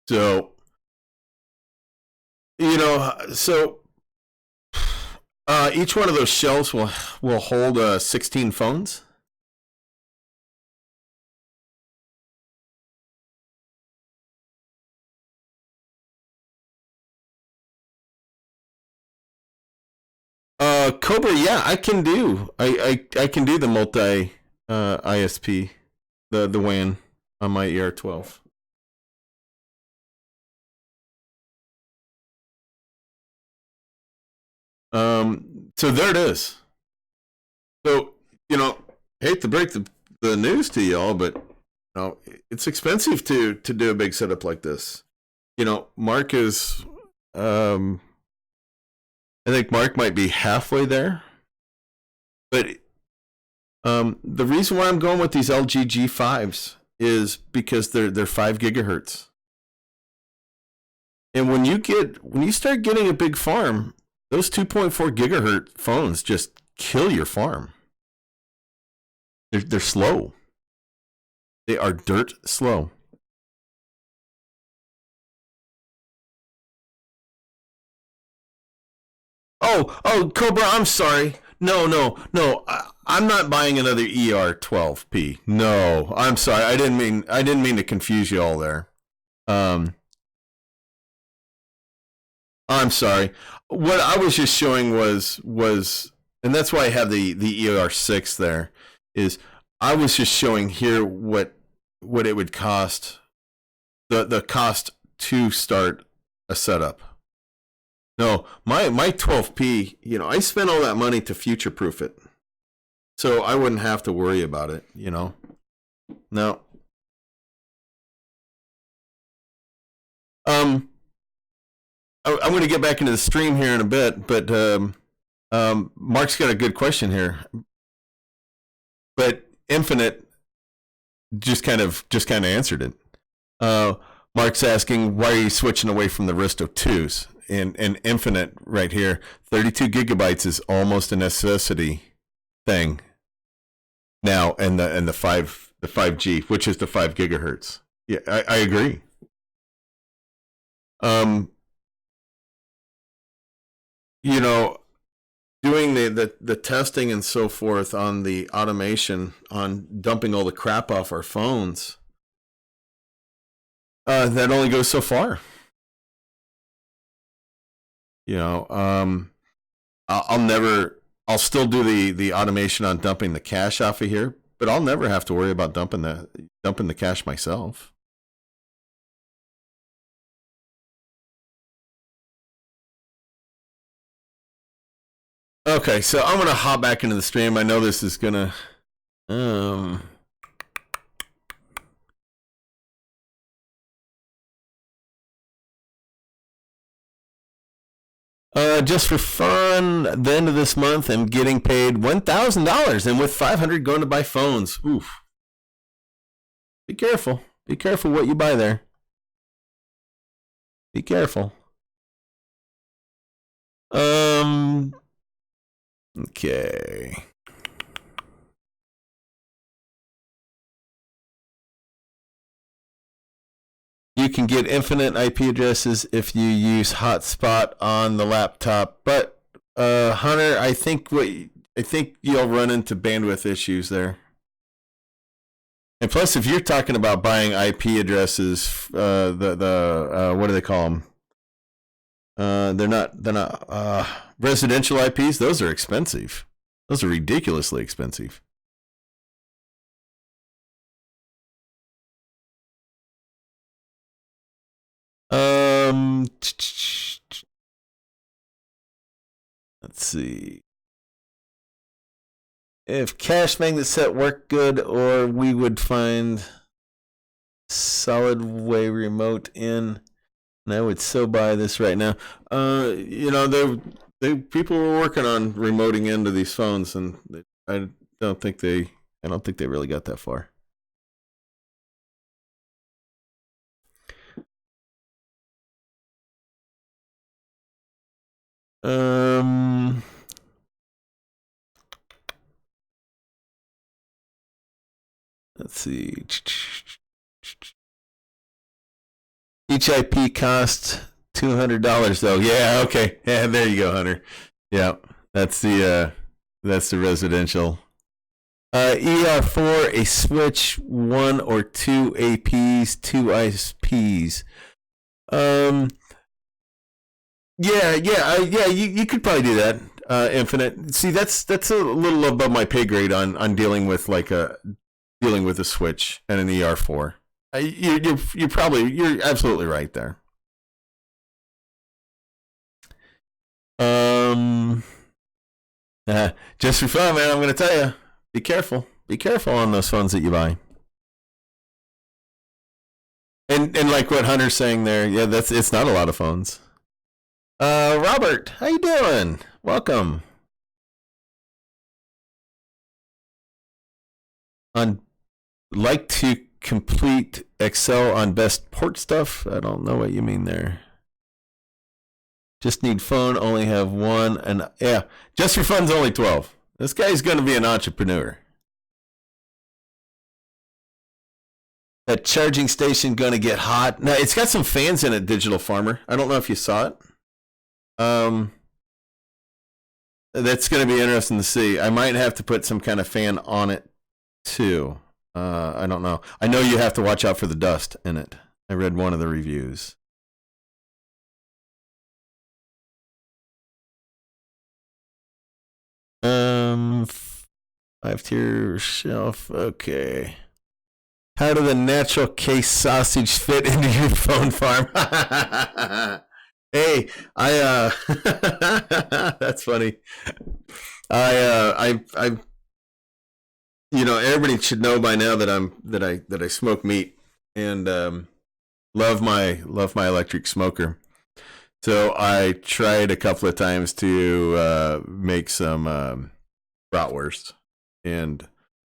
S1: So, you know, each one of those shelves will hold 16 phones. Cobra, yeah, I can do. I can do the multi ISP, the WAN on my ER12. So there it is. So, you know, hate to break the news to y'all, but you know, it's expensive to do a big setup like this. You know, Mark is I think Mark might be halfway there. But the reason why I'm going with these LG G5s is because they're 5 gigahertz. And when you start getting a big farm, those 2.4 gigahertz phones just kill your farm. They're slow. They are dirt slow. Oh, Cobra, I'm sorry. No. I'm not buying another ER12P. No, I'm sorry. I didn't mean to confuse you all there. I'm sorry. What I was just showing was, and that's why I have the ER6 there. Is I was just showing here what it would cost, the cost to start a setup. No, my 12P, you know, I spent all that money to future-proof it. So I wouldn't have to worry about it, you know. No. I'm going to get back into the stream here in a bit, but Mark's got a good question here. But Infinite just kind of answered it. Mark's asking, why are you switching away from the Aristo 2s? And Infinite right here, 32 gigabytes is almost a necessity thing now, and the 5G, which is the 5 gigahertz. Yeah, I agree. You know, doing the testing and so forth on the automation on dumping all the crap off our phones, that only goes so far. You know, I'll still do the automation on dumping the cache off of here, but I'll never have to worry about dumping the cache myself. Okay, so I'm gonna hop back into the stream. I know this is gonna just for fun, the end of this month, I'm getting paid $1,000, and with $500 going to buy phones. Oof. Be careful. Be careful what you buy there. Be careful. Okay. You can get infinite IP addresses if you use hotspot on the laptop, but Hunter, I think you'll run into bandwidth issues there. And plus, if you're talking about buying IP addresses, what do they call them? They're not residential IPs. Those are expensive. Those are ridiculously expensive. Let's see. If Cashmagnet set worked good, or we would find solid way remote in, and I would so buy this right now. People were working on remoting into these phones, and I don't think they really got that far. Let's see. Each IP costs $200 though. Yeah, okay. Yeah, there you go, Hunter. Yeah, that's the residential. ER4, a switch, 1 or 2 APs, 2 ISPs. You could probably do that. Infinite. See, that's a little above my pay grade on dealing with a switch and an ER4. You're absolutely right there. Just for fun, man, I'm going to tell you, be careful. Be careful on those phones that you buy. And like what Hunter's saying there, yeah, it's not a lot of phones. Robert, how you doing? Welcome. Like to complete Excel on best port stuff? I don't know what you mean there. Just need phone, only have one, and yeah, just for fun's only 12. This guy's going to be an entrepreneur. That charging station going to get hot. Now, it's got some fans in it, Digital Farmer. I don't know if you saw it. That's going to be interesting to see. I might have to put some kind of fan on it, too. I don't know. I know you have to watch out for the dust in it. I read one of the reviews. Five-tier shelf. Okay. How do the natural case sausage fit into your phone farm? Hey, that's funny. Everybody should know by now that I smoke meat and love my electric smoker. So I tried a couple of times to make some bratwurst, and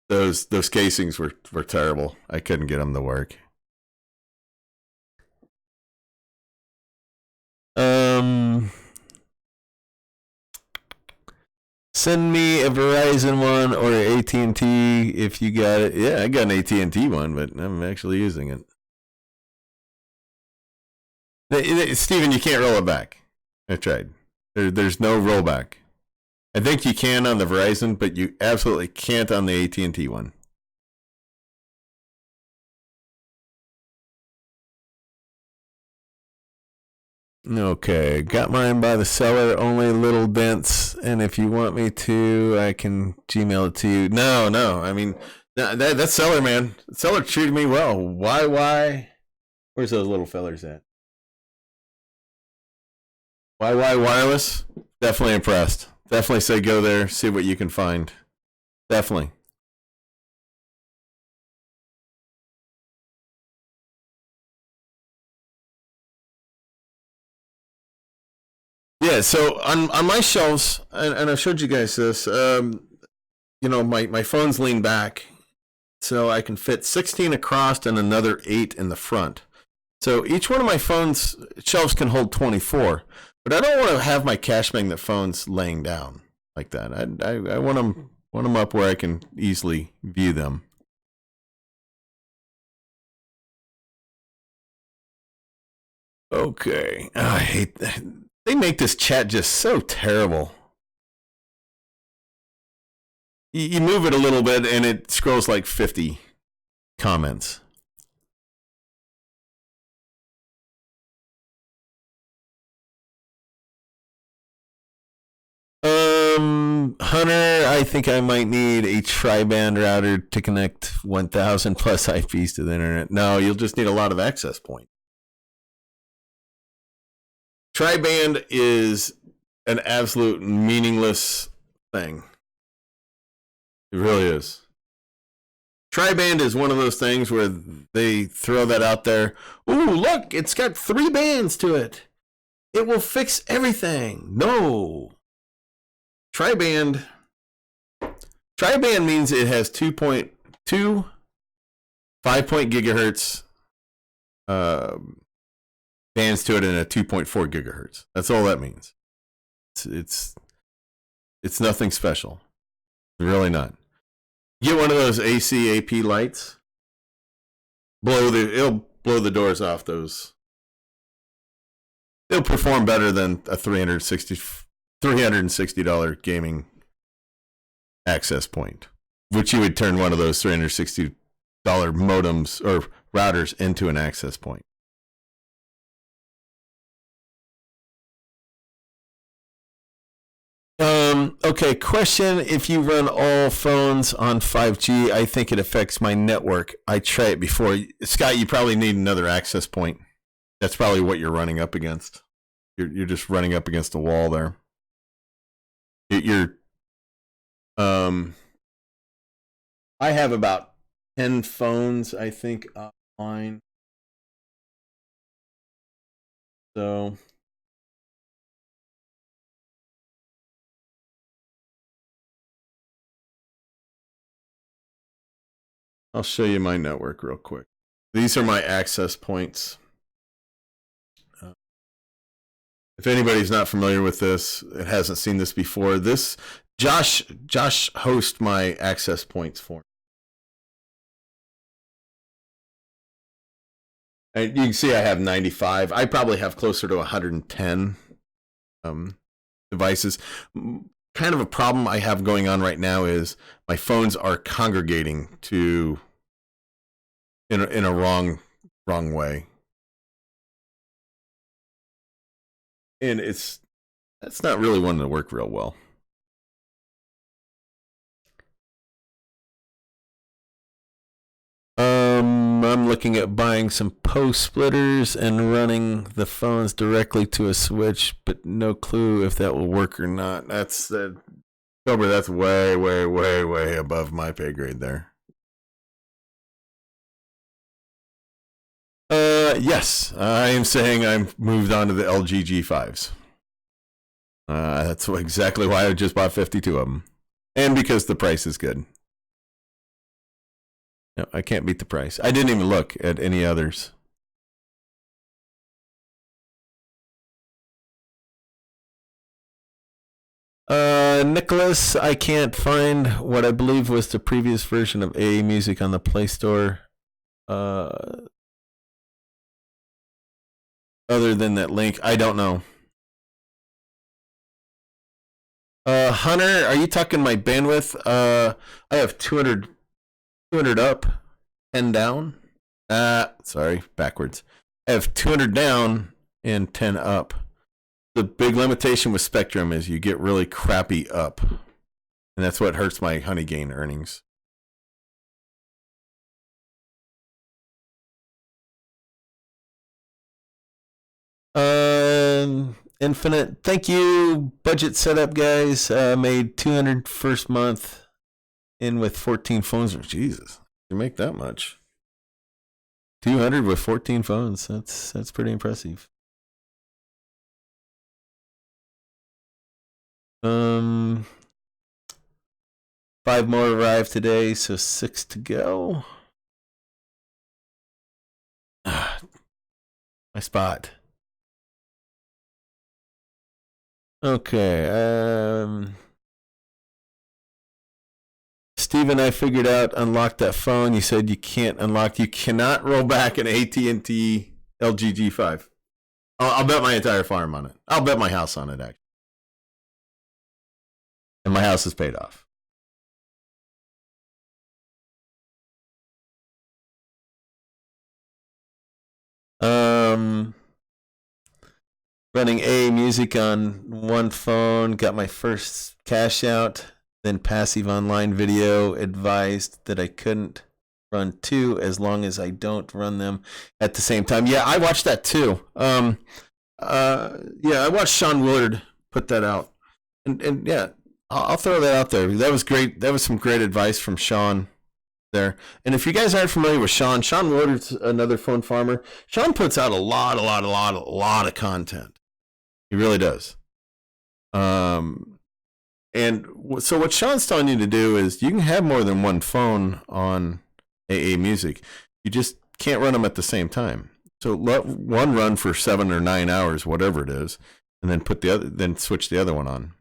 S1: those casings were terrible. I couldn't get them to work. Send me a Verizon one or AT&T if you got it. Yeah, I got an AT&T one, but I'm actually using it. Steven, you can't roll it back. I tried. There's no rollback. I think you can on the Verizon, but you absolutely can't on the AT&T one. Okay, got mine by the seller, only little dents, and if you want me to, I can Gmail it to you. No, I mean, that seller, man, the seller treated me well. Why? Where's those little fellers at? Why Wireless? Definitely impressed. Definitely say go there, see what you can find. Definitely. Yeah, so on my shelves, and I showed you guys this, my phones lean back, so I can fit 16 across and another 8 in the front. So each one of my phones shelves can hold 24, but I don't want to have my Cashmagnet phones laying down like that. I want them up where I can easily view them. Okay. Oh, I hate that. They make this chat just so terrible. You move it a little bit and it scrolls like 50 comments. Hunter, I think I might need a tri-band router to connect 1,000 plus IPs to the internet. No, you'll just need a lot of access points. Tri-band is an absolute meaningless thing. It really is. Tri-band is one of those things where they throw that out there. Ooh, look, it's got 3 bands to it. It will fix everything. No. Tri-band means it has 2.2 5.0 gigahertz bands to it and a 2.4 gigahertz. That's all that means. It's nothing special. Really not. Get one of those AC AP lights. It'll blow the doors off those. It'll perform better than a $360 gaming access point, which you would turn one of those $360 modems or routers into an access point. Okay, question. If you run all phones on 5G, I think it affects my network. I tried it before. Scott, you probably need another access point. That's probably what you're running up against. You're just running up against a wall there. I have about 10 phones, I think, online. So I'll show you my network real quick. These are my access points. If anybody's not familiar with this, it hasn't seen this before. Josh hosts my access points for me. And you can see I have 95. I probably have closer to 110 devices. Kind of a problem I have going on right now is my phones are congregating to in a wrong way. And that's not really one to work real well. I'm looking at buying some post splitters and running the phones directly to a switch, but no clue if that will work or not. That's way above my pay grade there. Yes, I am saying I've moved on to the LG G5s. That's exactly why I just bought 52 of them. And because the price is good. No, I can't beat the price. I didn't even look at any others. Nicholas, I can't find what I believe was the previous version of AA Music on the Play Store. Other than that link, I don't know. Hunter, are you talking my bandwidth? I have 200 up, 10 down. Sorry, backwards. I have 200 down and 10 up. The big limitation with Spectrum is you get really crappy up. And that's what hurts my Honeygain earnings. Infinite, thank you. Budget setup, guys. Made 200 first month in with 14 phones. Jesus, you make that much. 200 with 14 phones. That's pretty impressive. 5 more arrived today, so 6 to go. My spot. Okay. Steven, I figured out unlock that phone. You said you can't unlock. You cannot roll back an AT&T LG G5. I'll bet my entire farm on it. I'll bet my house on it, actually. And my house is paid off. Running A music on one phone, got my first cash out, then passive online video advised that I couldn't run two as long as I don't run them at the same time. Yeah, I watched that too. Yeah, I watched Sean Woodard put that out. And yeah, I'll throw that out there. That was great. That was some great advice from Sean there. And if you guys aren't familiar with Sean Woodard's another phone farmer. Sean puts out a lot of content. He really does. And so what Sean's telling you to do is you can have more than one phone on AA Music. You just can't run them at the same time. So let one run for 7 or 9 hours, whatever it is, and then switch the other one on.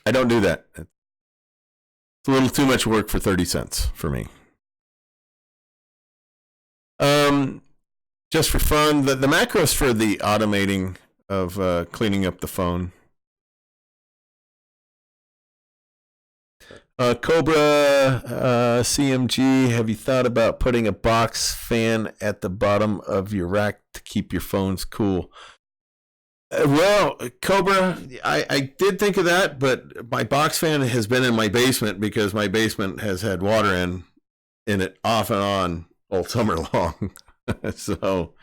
S1: I don't do that. It's a little too much work for 30 cents for me. Just for fun, the macros for the automating of cleaning up the phone. Cobra CMG, have you thought about putting a box fan at the bottom of your rack to keep your phones cool? Well, Cobra, I did think of that, but my box fan has been in my basement because my basement has had water in it off and on all summer long. So,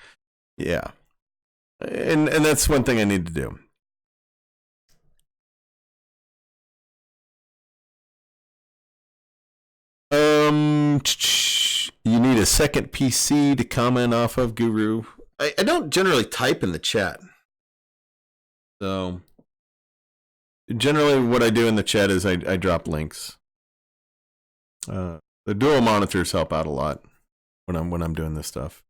S1: yeah. And that's one thing I need to do. You need a second PC to comment off of, Guru. I don't generally type in the chat. So, generally what I do in the chat is I drop links. The dual monitors help out a lot when I'm doing this stuff.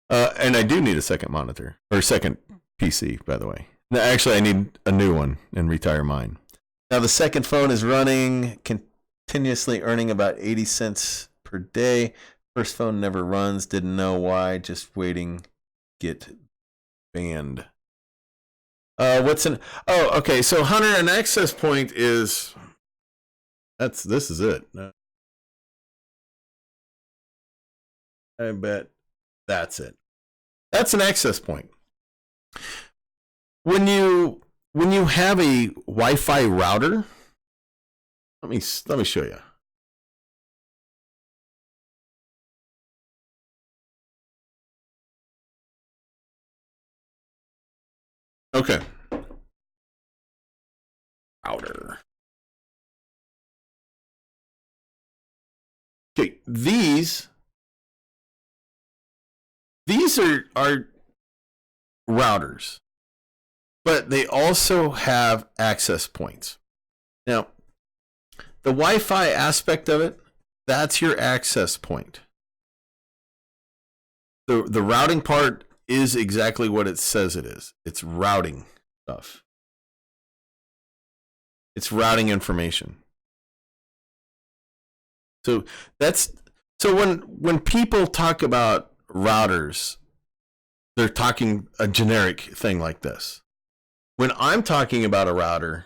S1: And I do need a second monitor, or second PC, by the way. No, actually, I need a new one and retire mine. Now, the second phone is running, continuously earning about 80 cents per day. First phone never runs, didn't know why, just waiting, get banned. Okay, so Hunter, an access point is, this is it. I bet that's it. That's an access point. When you have a Wi-Fi router, let me show you. Okay. Router. Okay, these are routers, but they also have access points. Now, the Wi-Fi aspect of it, that's your access point. The routing part is exactly what it says it is. It's routing stuff. It's routing information. So when people talk about routers, they're talking a generic thing like this. When I'm talking about a router,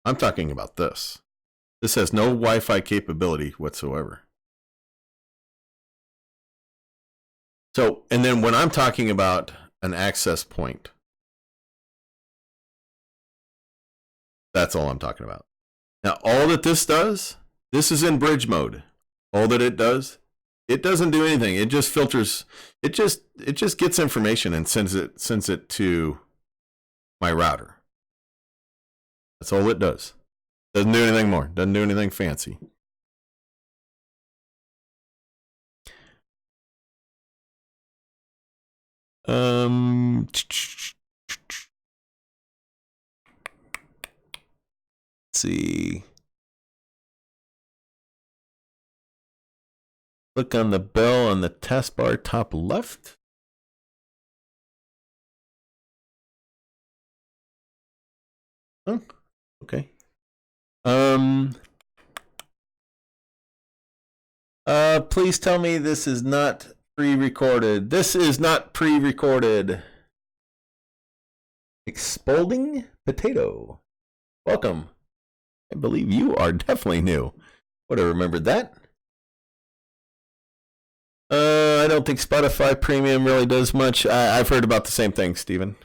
S1: I'm talking about this. This has no Wi-Fi capability whatsoever. So, and then when I'm talking about an access point, that's all I'm talking about. Now, all that this does, this is in bridge mode. All that it does, it doesn't do anything. It just filters. It just gets information and sends it to my router. That's all it does. Doesn't do anything more. Doesn't do anything fancy. Let's see. Click on the bell on the taskbar top left. Oh, okay. Please tell me this is not pre-recorded. This is not pre-recorded. Exploding potato. Welcome. I believe you are definitely new. Would have remembered that. I don't think Spotify Premium really does much. I've heard about the same thing, Steven.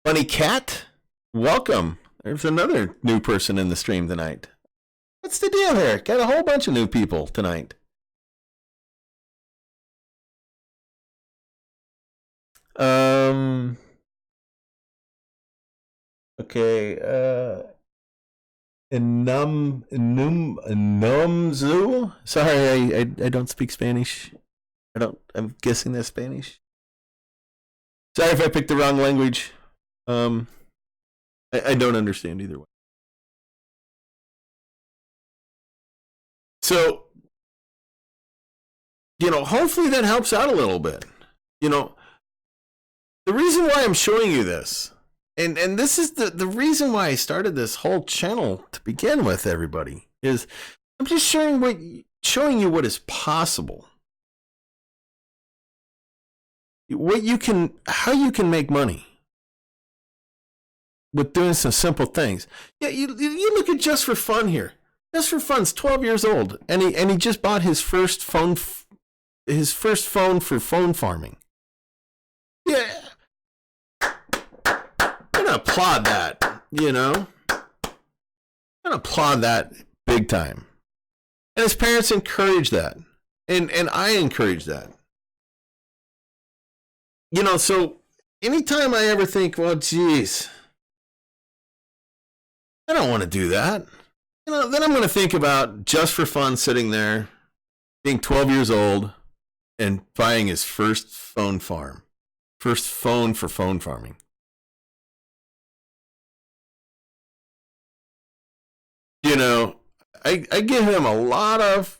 S1: Funny Cat, welcome. There's another new person in the stream tonight. What's the deal here? Got a whole bunch of new people tonight. Okay, Numzu. Sorry, I don't speak Spanish. I'm guessing that's Spanish. Sorry if I picked the wrong language. I don't understand either way. So, hopefully that helps out a little bit. The reason why I'm showing you this, and this is the reason why I started this whole channel to begin with, everybody, is I'm just showing you what is possible. How you can make money with doing some simple things. Yeah, you look at Just for Fun here. Just for Fun's 12 years old, and he just bought his first phone for phone farming. Yeah. I'm gonna applaud that, I'm gonna applaud that big time. And his parents encourage that. And I encourage that. So anytime I ever think, well, geez, I don't want to do that. Then I'm going to think about Just for Fun sitting there, being 12 years old, and buying his first phone farm. First phone for phone farming. I give him a lot of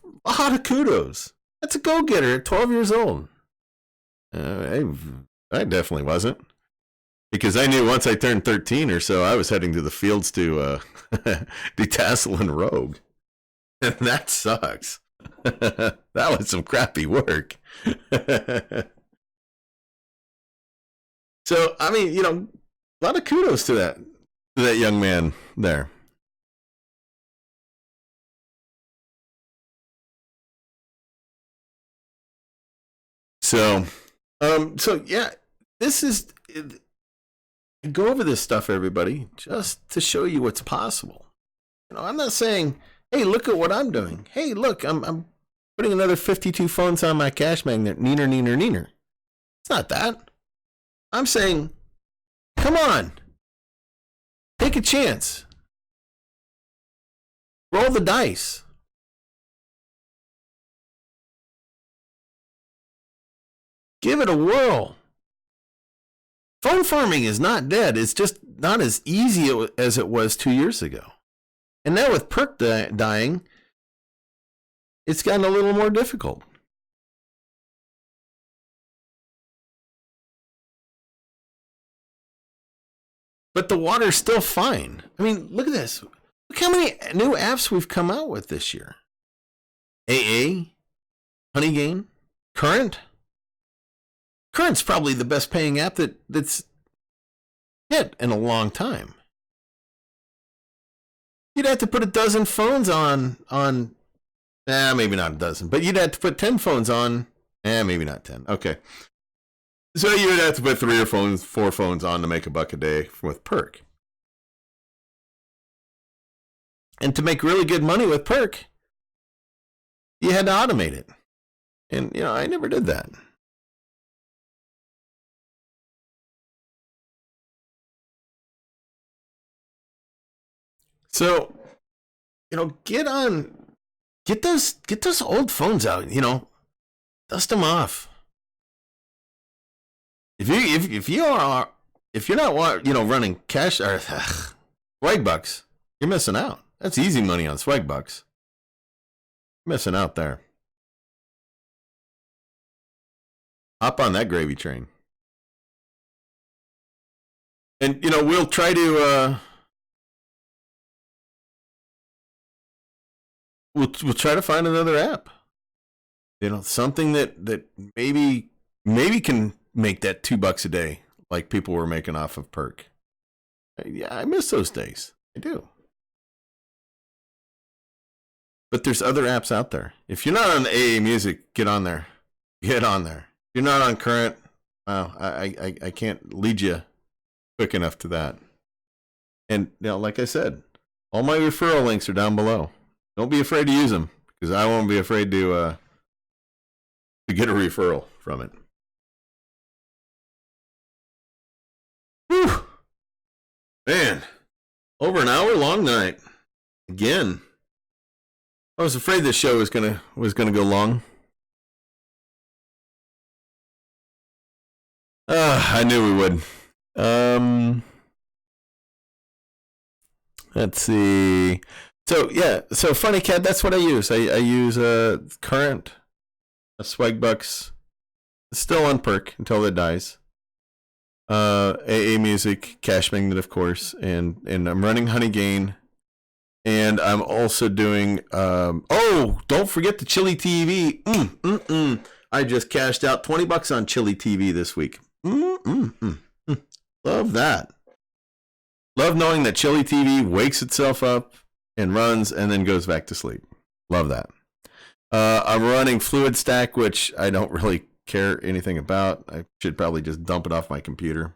S1: kudos. That's a go-getter at 12 years old. I definitely wasn't. Because I knew once I turned 13 or so, I was heading to the fields to detassel and rogue. And that sucks. That was some crappy work. So, I mean, a lot of kudos to that young man there. So yeah, this is... Go over this stuff, everybody, just to show you what's possible. I'm not saying, hey, look at what I'm doing. Hey, look, I'm putting another 52 phones on my Cashmagnet. Neener. It's not that. I'm saying, come on. Take a chance. Roll the dice. Give it a whirl. Phone farming is not dead. It's just not as easy as it was 2 years ago. And now with perk dying, it's gotten a little more difficult. But the water's still fine. I mean, look at this. Look how many new apps we've come out with this year. AA, Honeygain, Current. Current's probably the best paying app that's hit in a long time. You'd have to put a dozen phones on maybe not a dozen, but you'd have to put 10 phones on, maybe not 10. Okay. So you'd have to put 3 or 4 phones on to make $1 a day with perk. And to make really good money with perk, you had to automate it. And, I never did that. So, get those old phones out, dust them off. If you're not running cash or Swagbucks, you're missing out. That's easy money on Swagbucks. Missing out there. Hop on that gravy train. And we'll try to We'll try to find another app. something that maybe can make that $2 a day, like people were making off of Perk. Yeah, I miss those days. I do. But there's other apps out there. If you're not on AA Music, get on there. Get on there. If you're not on Current, wow, I can't lead you quick enough to that. And like I said, all my referral links are down below. Don't be afraid to use them, because I won't be afraid to get a referral from it. Whew. Man, over an hour long night again. I was afraid this show was gonna go long. I knew we would. Let's see. So yeah, so Funny Cat, that's what I use. I use Current, Swagbucks, still on Perk until it dies. AA Music, Cashmagnet, of course, and I'm running Honeygain, and I'm also doing. Don't forget the Chili TV. I just cashed out $20 on Chili TV this week. Love that. Love knowing that Chili TV wakes itself up and runs and then goes back to sleep. Love that. I'm running Fluidstack, which I don't really care anything about. I should probably just dump it off my computer.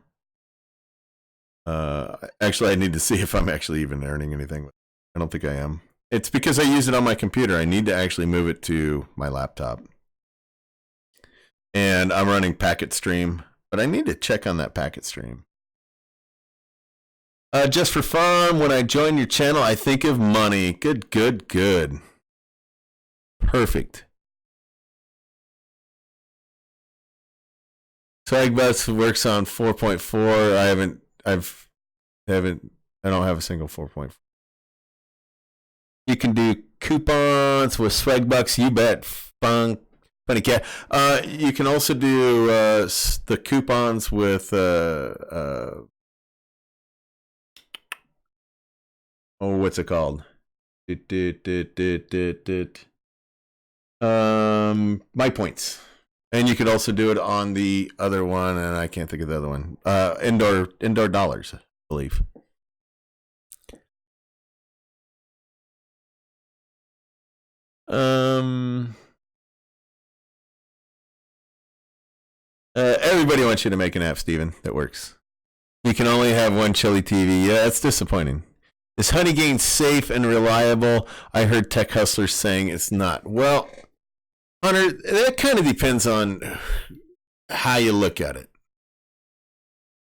S1: Actually, I need to see if I'm actually even earning anything. I don't think I am. It's because I use it on my computer. I need to actually move it to my laptop. And I'm running PacketStream, but I need to check on that PacketStream. Just for fun, when I join your channel, I think of money. Good. Perfect. Swagbucks works on 4.4. I don't have a single 4.4. You can do coupons with Swagbucks. You bet. Funny Cat. You can also do the coupons with what's it called? My Points. And you could also do it on the other one, and I can't think of the other one. Indoor dollars, I believe. Everybody wants you to make an app, Steven, that works. You can only have one Chili TV. Yeah, that's disappointing. Is Honeygain safe and reliable? I heard tech hustlers saying it's not. Well, Hunter, that kind of depends on how you look at it.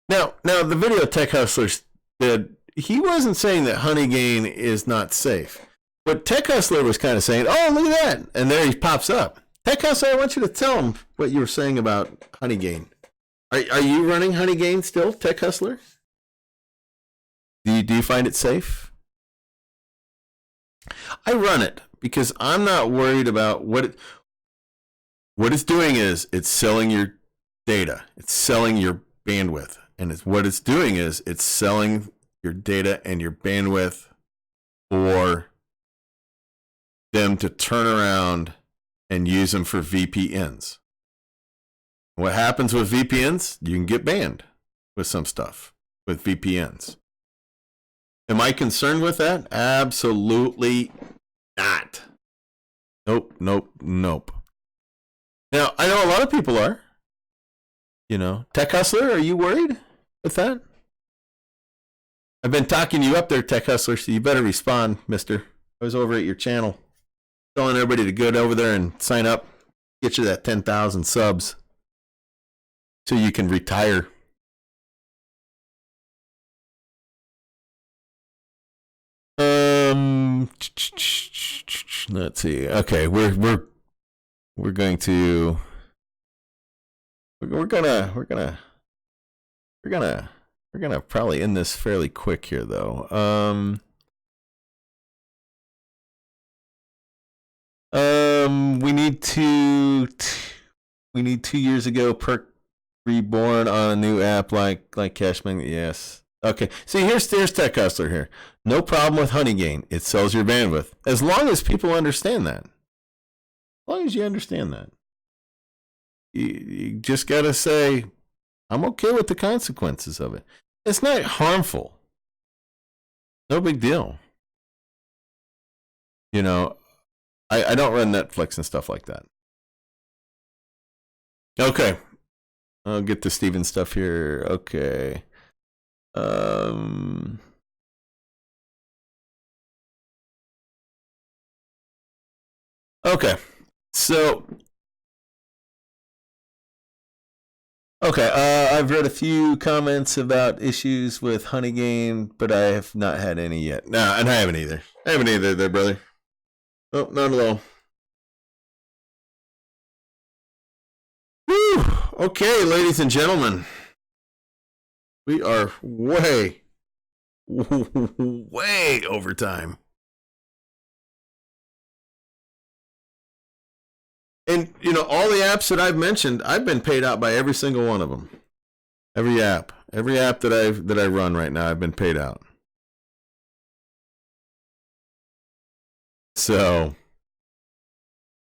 S1: Now the video tech hustlers did, he wasn't saying that Honeygain is not safe. But Tech Hustler was kind of saying, oh, look at that. And there he pops up. Tech Hustler, I want you to tell him what you were saying about Honeygain. Are you running Honeygain still, Tech Hustler? Do you find it safe? I run it because I'm not worried about what it's doing is it's selling your data. It's selling your bandwidth. And what it's doing is it's selling your data and your bandwidth for them to turn around and use them for VPNs. What happens with VPNs? You can get banned with some stuff with VPNs. Am I concerned with that? Absolutely not. Nope. Now, I know a lot of people are. Tech Hustler, are you worried with that? I've been talking you up there, Tech Hustler, so you better respond, mister. I was over at your channel telling everybody to go over there and sign up, get you that 10,000 subs so you can retire. Let's see. Okay, we're going to probably end this fairly quick here, though. We need 2 years ago Perk reborn on a new app like Cashmagnet. Yes. Okay. See, here's Tech Hustler here. No problem with Honeygain. It sells your bandwidth as long as people understand that. long as you understand that. You just got to say, I'm okay with the consequences of it. It's not harmful. No big deal. You know, I don't run Netflix and stuff like that. Okay. I'll get to Steven's stuff here. Okay. Okay. So, okay, I've read a few comments about issues with Honeygain, but I have not had any yet. No, and I haven't either. I haven't either there, brother. Oh, not at all. Whew. Okay, ladies and gentlemen. We are way over time. And, you know, all the apps that I've mentioned, I've been paid out by every single one of them. Every app that I run right now, I've been paid out. So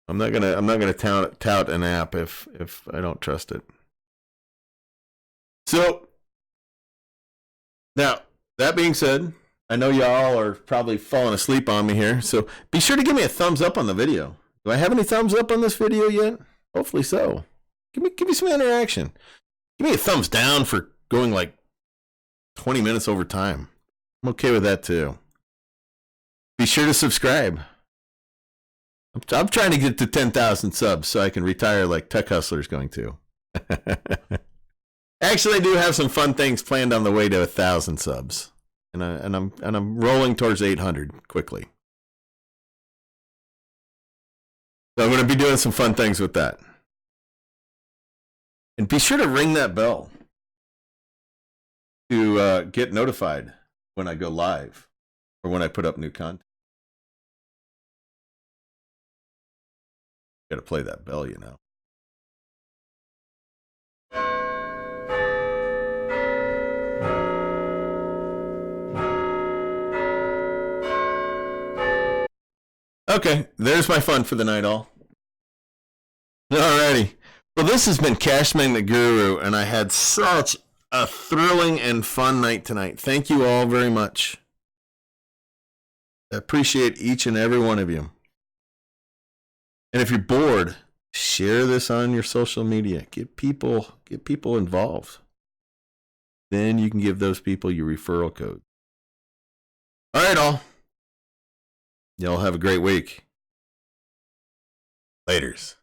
S1: I'm not gonna tout an app if I don't trust it. So now, that being said, I know y'all are probably falling asleep on me here, so be sure to give me a thumbs up on the video. Do I have any thumbs up on this video yet? Hopefully so. Give me some interaction. Give me a thumbs down for going like 20 minutes over time. I'm okay with that too. Be sure to subscribe. I'm trying to get to 10,000 subs so I can retire like Tech Hustler's going to. Actually, I do have some fun things planned on the way to 1,000 subs, and I'm rolling towards 800 quickly. So I'm going to be doing some fun things with that. And be sure to ring that bell to get notified when I go live or when I put up new content. Got to play that bell, you know. Okay, there's my fun for the night, all. Alrighty. Well, this has been Cashmagnet Guru, and I had such a thrilling and fun night tonight. Thank you all very much. I appreciate each and every one of you. And if you're bored, share this on your social media. Get people involved. Then you can give those people your referral code. All right, all. Y'all have a great week. Laters.